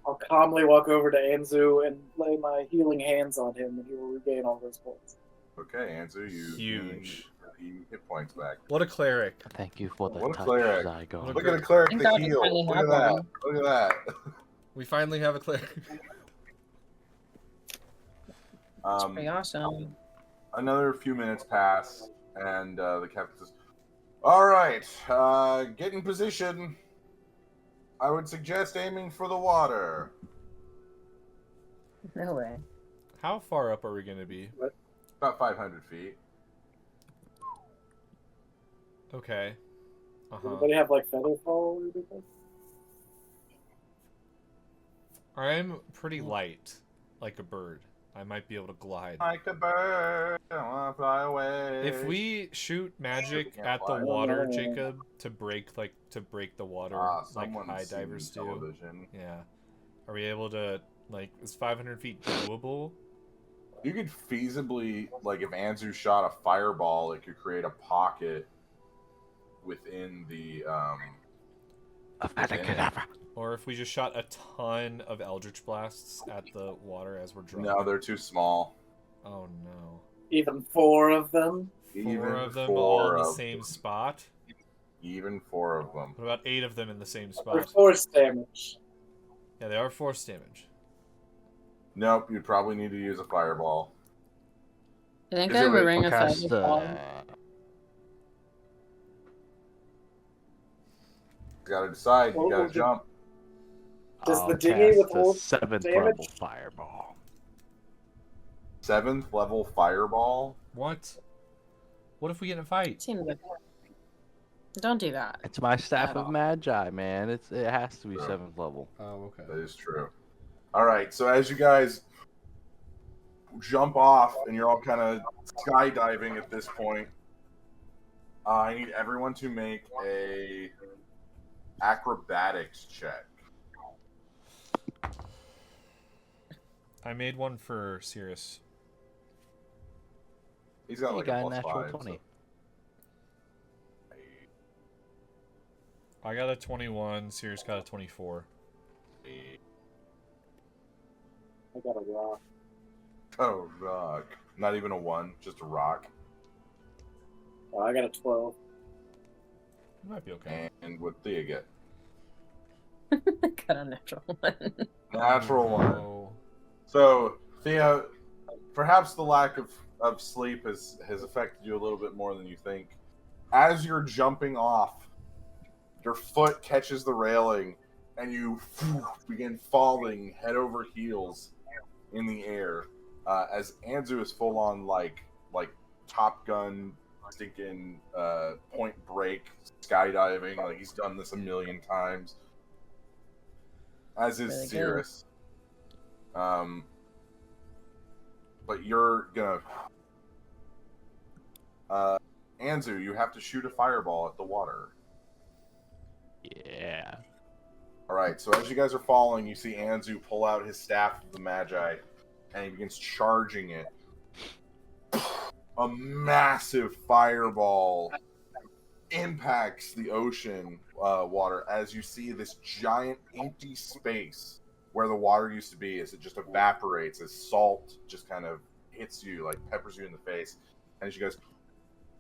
I'll calmly walk over to Anzu and lay my healing hands on him, and he will regain all those points. Okay, Anzu, you Huge. gain hit points back. What a cleric. Thank you for the What a touch, cleric. Zygon. Look at the cleric Thank that God we heal. finally Look have at that. one. Look at that. We finally have a cleric. It's pretty awesome. Another few minutes pass, and the captain says, "All right, get in position. I would suggest aiming for the water." No way. How far up are we going to be? About 500 feet. Okay. Anybody have like feather fall or anything? I'm pretty light, like a bird. I might be able to glide. Like a bird, I wanna fly away. If we shoot magic can't at the fly. water, Jacob, to break the water, like someone's high seen divers do. television. Yeah. Are we able to, like, is 500 feet doable? You could feasibly, like, if Anzu shot a fireball, it could create a pocket within the Or if we just shot a ton of Eldritch Blasts at the water as we're dropping? No, they're too small. Oh no. Even 4 of them? Four of them four all in the of same them. spot? Even 4 of them. What about 8 of them in the same Or spot? force damage. Yeah, they are force damage. Nope, you'd probably need to use a fireball. I think Is I it have a like- ring of Cast feather fall. You gotta decide. You Oh, gotta the- jump. Does I'll the dinghy cast withhold a 7th damage? level fireball. 7th level fireball. What? What if we get in a fight? Seems like don't do that. It's my staff At of all. magi, man. It has to be Sure. 7th level. Oh, okay. That is true. All right. So as you guys jump off, and you're all kind of skydiving at this point, I need everyone to make a acrobatics check. I made one for Sirius. He's got You like got a a natural +5. 20. I got a 21, Sirius got a 24. I got a rock. Oh, rock. Not even a 1, just a rock. I got a 12. You might be okay. And what Thea get? Got a natural one. Natural one. Oh. So, Thea, perhaps the lack of sleep has affected you a little bit more than you think. As you're jumping off, your foot catches the railing, and you begin falling head over heels in the air. As Anzu is full on like Top Gun, stinking Point Break skydiving. Like he's done this a million times. As is Really good. Cirrus. But you're gonna Anzu, you have to shoot a fireball at the water. Yeah. Alright, so as you guys are falling, you see Anzu pull out his staff of the Magi, and he begins charging it. A massive fireball impacts the ocean water as you see this giant empty space where the water used to be, as it just evaporates, as salt just kind of hits you, like peppers you in the face. And as you guys,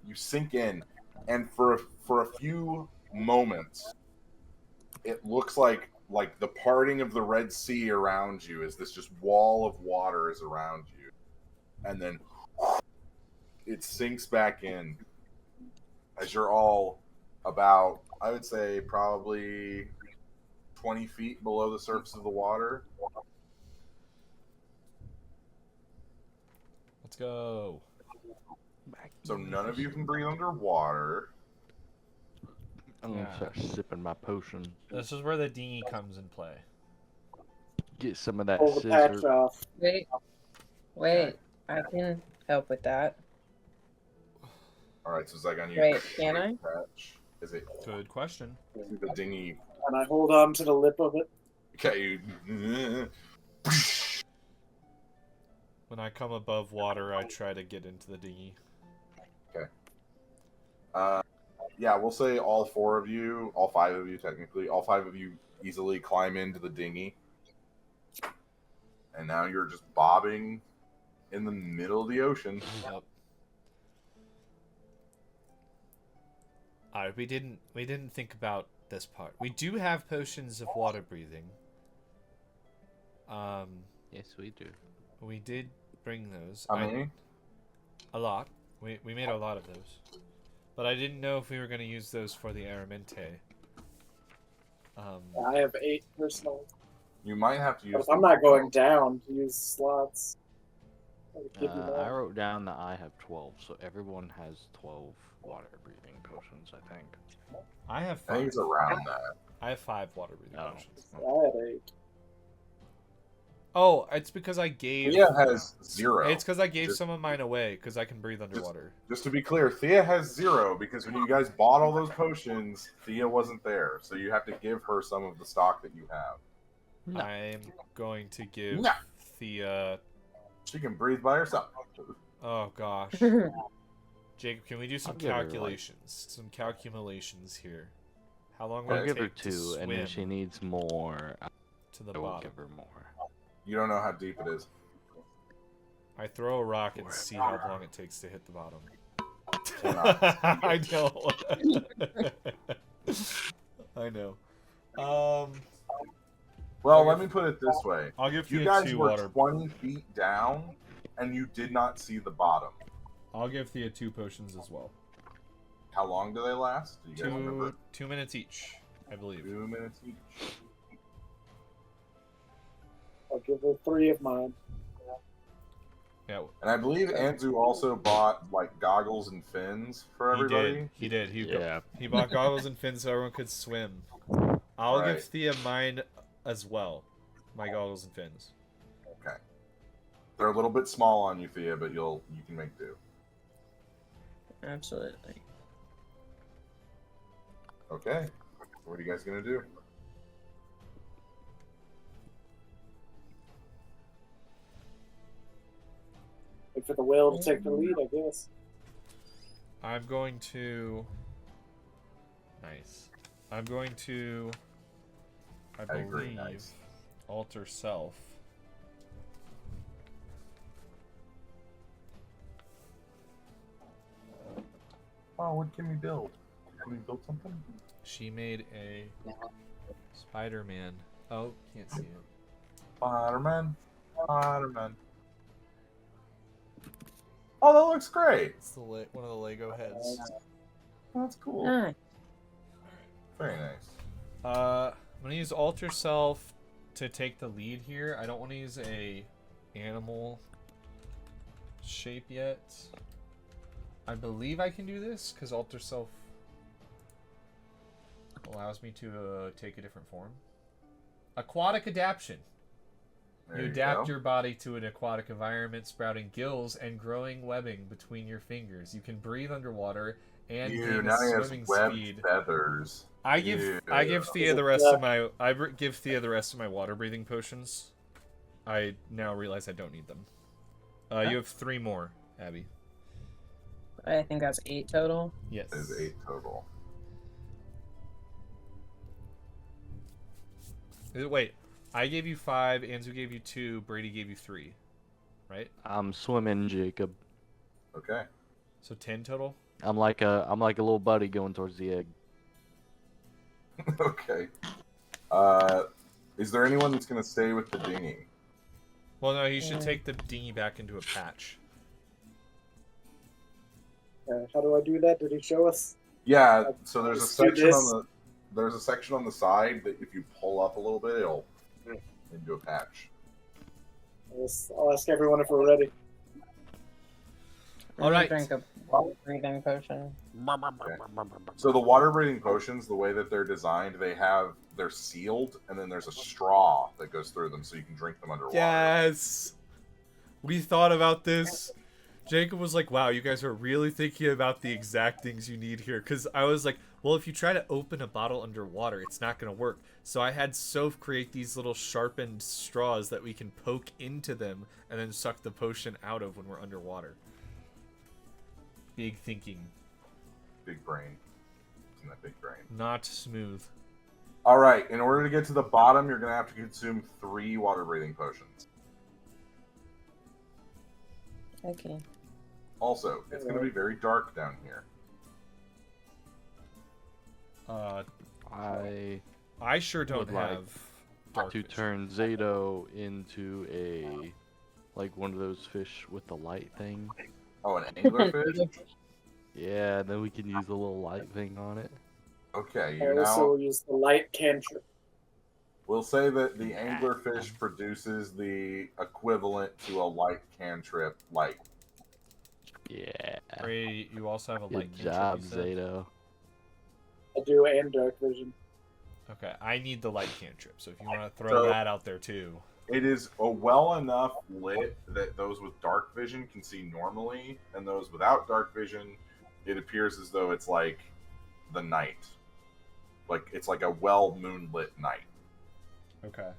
you sink in, and for a few moments, it looks like the parting of the Red Sea around you, as this just wall of water is around you. And then it sinks back in as you're all about, I would say, probably 20 feet below the surface of the water. Let's go. So none of you can breathe underwater. I'm gonna Yeah. start sipping my potion. This is where the dinghy comes in play. Get some of that Pull the patch scissor. off. Wait, I can help with that. Alright, so it's like on you. Wait, can I? Patch. Is it Good question. the dinghy? And I hold on to the lip of it. Okay, When I come above water, I try to get into the dinghy. yeah, we'll say all four of you, all five of you technically, all five of you easily climb into the dinghy. And now you're just bobbing in the middle of the ocean. Yep. Alright, we didn't think about this part. We do have potions of water breathing. Yes, we do. We did bring those. How many? A lot. We made a lot of those. But I didn't know if we were going to use those for the Aramente. I have 8 personally. You might have to use But if I'm not going down to use slots, I would give you I that. wrote down that I have 12, so everyone has 12 water breathing potions, I think. I have I think 5. it's around that. I have 5 water breathing Oh. potions. I had 8. Oh, it's because I gave... Thea has 0. It's because I gave Just- some of mine away, because I can breathe underwater. Just to be clear, Thea has 0 because when you guys bought all those potions, Thea wasn't there. So you have to give her some of the stock that you have. No. I'm going to give No. Thea... She can breathe by herself. Oh, gosh. Jacob, can we do some I'll give her, like- calculations? Some calculations here. How long will I'll it give her take to 2, and if swim she needs more, to the I will bottom? give her more. You don't know how deep it is. I throw a rock and see how long it takes to hit the bottom. Cannot. I know. I know. Well, let me put it this way. I'll give You Thea guys 2 were water. 20 feet down, and you did not see the bottom. I'll give Thea 2 potions as well. How long do they last? Do you guys remember? 2 minutes each, I believe. 2 minutes each. I'll give her 3 of mine. Yeah, And I believe Anzu also bought like goggles and fins for everybody. He did. Yeah. He bought goggles and fins so everyone could swim. I'll Right. give Thea mine as well. My goggles and fins. Okay. They're a little bit small on you, Thea, but you can make do. Absolutely. Okay. What are you guys gonna do? Wait for the whale to take the lead, I guess. I'm going to... Nice. I'm going to... I I agree, believe... nice. Alter self. Oh, what can we build? Can we build something? She made a Spider-Man. Oh, can't see it. Spider-Man. Spider-Man. Oh, that looks great. It's one of the Lego heads. Oh, that's cool. Nice. Very nice. I'm gonna use Alter Self to take the lead here. I don't want to use a animal shape yet. I believe I can do this because Alter Self allows me to take a different form. Aquatic adaptation. There You you adapt go. your body to an aquatic environment, sprouting gills and growing webbing between your fingers. You can breathe underwater and gain now a he has swimming webbed speed. feathers. I give Thia the rest of my give Thia the rest of my water breathing potions. I now realize I don't need them. You have 3 more, Abby. I think that's 8 total. Yes. There's 8 total. Wait, I gave you 5, Anzu gave you 2, Brady gave you 3, right? I'm swimming, Jacob. Okay. So 10 total. I'm like a little buddy going towards the egg. Okay. Is there anyone that's gonna stay with the dinghy? Well, no, he should take the dinghy back into a patch. How do I do that? Did he show us? Yeah. So there's a Let's do section this. on the side that if you pull up a little bit, it'll into a patch. I'll ask everyone if we're ready. All right. Drink a water breathing potion. So the water breathing potions, the way that they're designed, they're sealed, and then there's a straw that goes through them, so you can drink them underwater. Yes. We thought about this. Jacob was like, wow, you guys are really thinking about the exact things you need here. Because I was like, well, if you try to open a bottle underwater, it's not going to work. So I had Soph create these little sharpened straws that we can poke into them and then suck the potion out of when we're underwater. Big thinking. Big brain. Isn't that big brain? Not smooth. All right. In order to get to the bottom, you're going to have to consume 3 water breathing potions. Okay. Also, it's going to be very dark down here. I sure don't would like have dark to vision. turn Zato into one of those fish with the light thing. Oh, an anglerfish? Yeah, then we can use the little light thing on it. Okay, I you also now... use the light cantrip. We'll say that the anglerfish produces the equivalent to a light cantrip light. Yeah. Ray, you also have a light Good cantrip, job, you said? Zato. I do, and dark vision. Okay, I need the light cantrip, so if you want to throw So- that out there too. It is a well enough lit that those with dark vision can see normally, and those without dark vision, it appears as though it's like the night. Like, it's like a well moonlit night. Okay.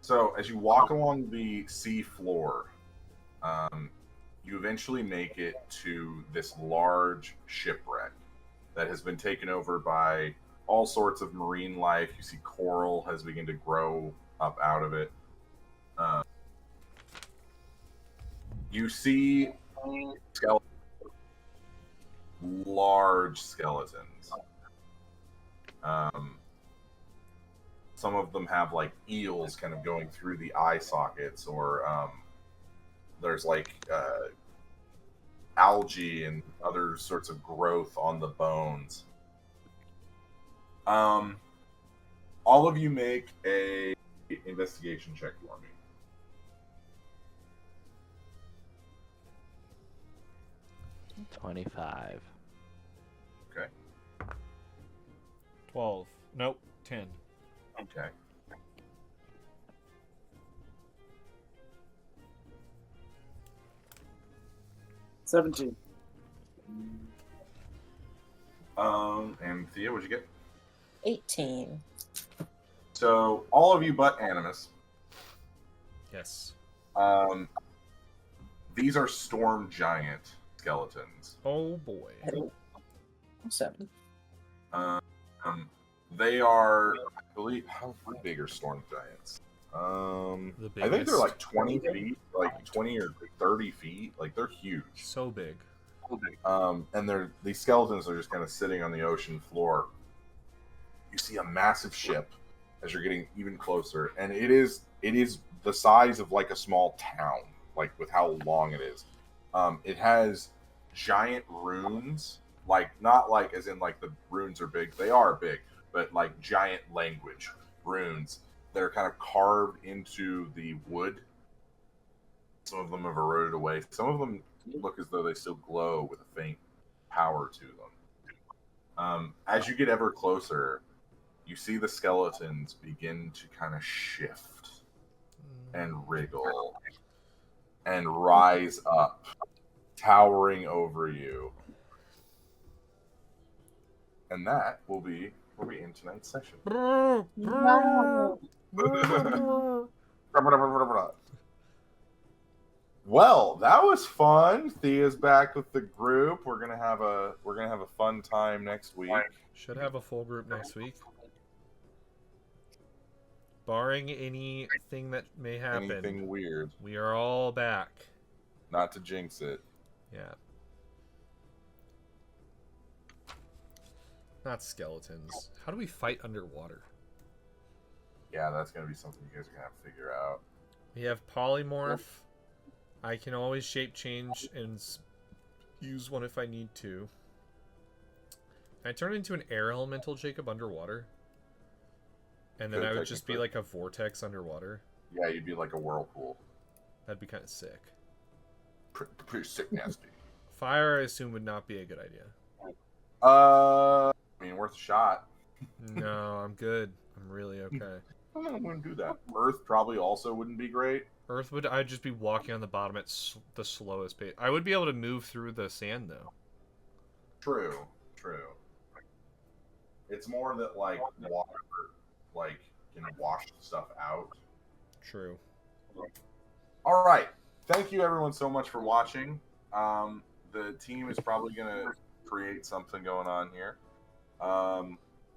So, as you walk along the sea floor, you eventually make it to this large shipwreck that has been taken over by all sorts of marine life. You see coral has begun to grow up out of it. You see skeletons, large skeletons. Some of them have like eels kind of going through the eye sockets, or there's like algae and other sorts of growth on the bones. All of you make a investigation check for me. 25. Okay. 12. Nope. 10. Okay. $17. And Thea, what'd you get? 18. So all of you but Animus. Yes. These are storm giant skeletons. Oh boy. 7. They are, I believe, how big are storm giants? I think they're like 20 feet, like 20 or 30 feet. Like, they're huge. So big. And these skeletons are just kind of sitting on the ocean floor. You see a massive ship as you're getting even closer, and it is the size of like a small town, like with how long it is. It has giant runes, like not like as in like the runes are big, they are big, but like giant language runes that are kind of carved into the wood. Some of them have eroded away. Some of them look as though they still glow with a faint power to them. As you get ever closer, you see the skeletons begin to kind of shift and wriggle and rise up, towering over you. And that will be where we end tonight's session. Well, that was fun. Thia's back with the group. We're gonna have a fun time next week. Should have a full group next week. Barring anything that may happen. Anything weird. We are all back. Not to jinx it. Yeah. Not skeletons. How do we fight underwater? Yeah, that's gonna be something you guys are gonna have to figure out. We have polymorph. I can always shape change and use one if I need to. Can I turn into an air elemental, Jacob, underwater? And then I would just be like a vortex underwater. Yeah, you'd be like a whirlpool. That'd be kind of sick. Pretty sick, nasty. Fire, I assume, would not be a good idea. I mean, worth a shot. No, I'm good. I'm really okay. I wouldn't do that. Earth probably also wouldn't be great. Earth would. I'd just be walking on the bottom at the slowest pace. I would be able to move through the sand though. True. It's more that like water, like can wash stuff out. True. All right. Thank you everyone so much for watching. The team is probably gonna create something going on here.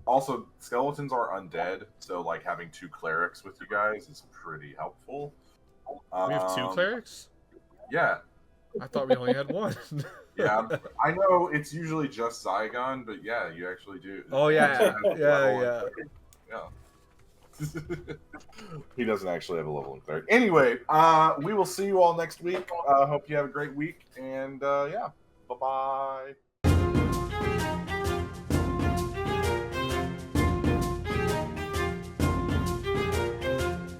Also, skeletons are undead, so like having 2 clerics with you guys is pretty helpful. We have 2 clerics? Yeah. I thought we only had 1. Yeah, I know it's usually just Zygon, but yeah, you actually do. Oh yeah, yeah. He doesn't actually have a level in cleric. Anyway, we will see you all next week. Hope you have a great week, and yeah, bye-bye.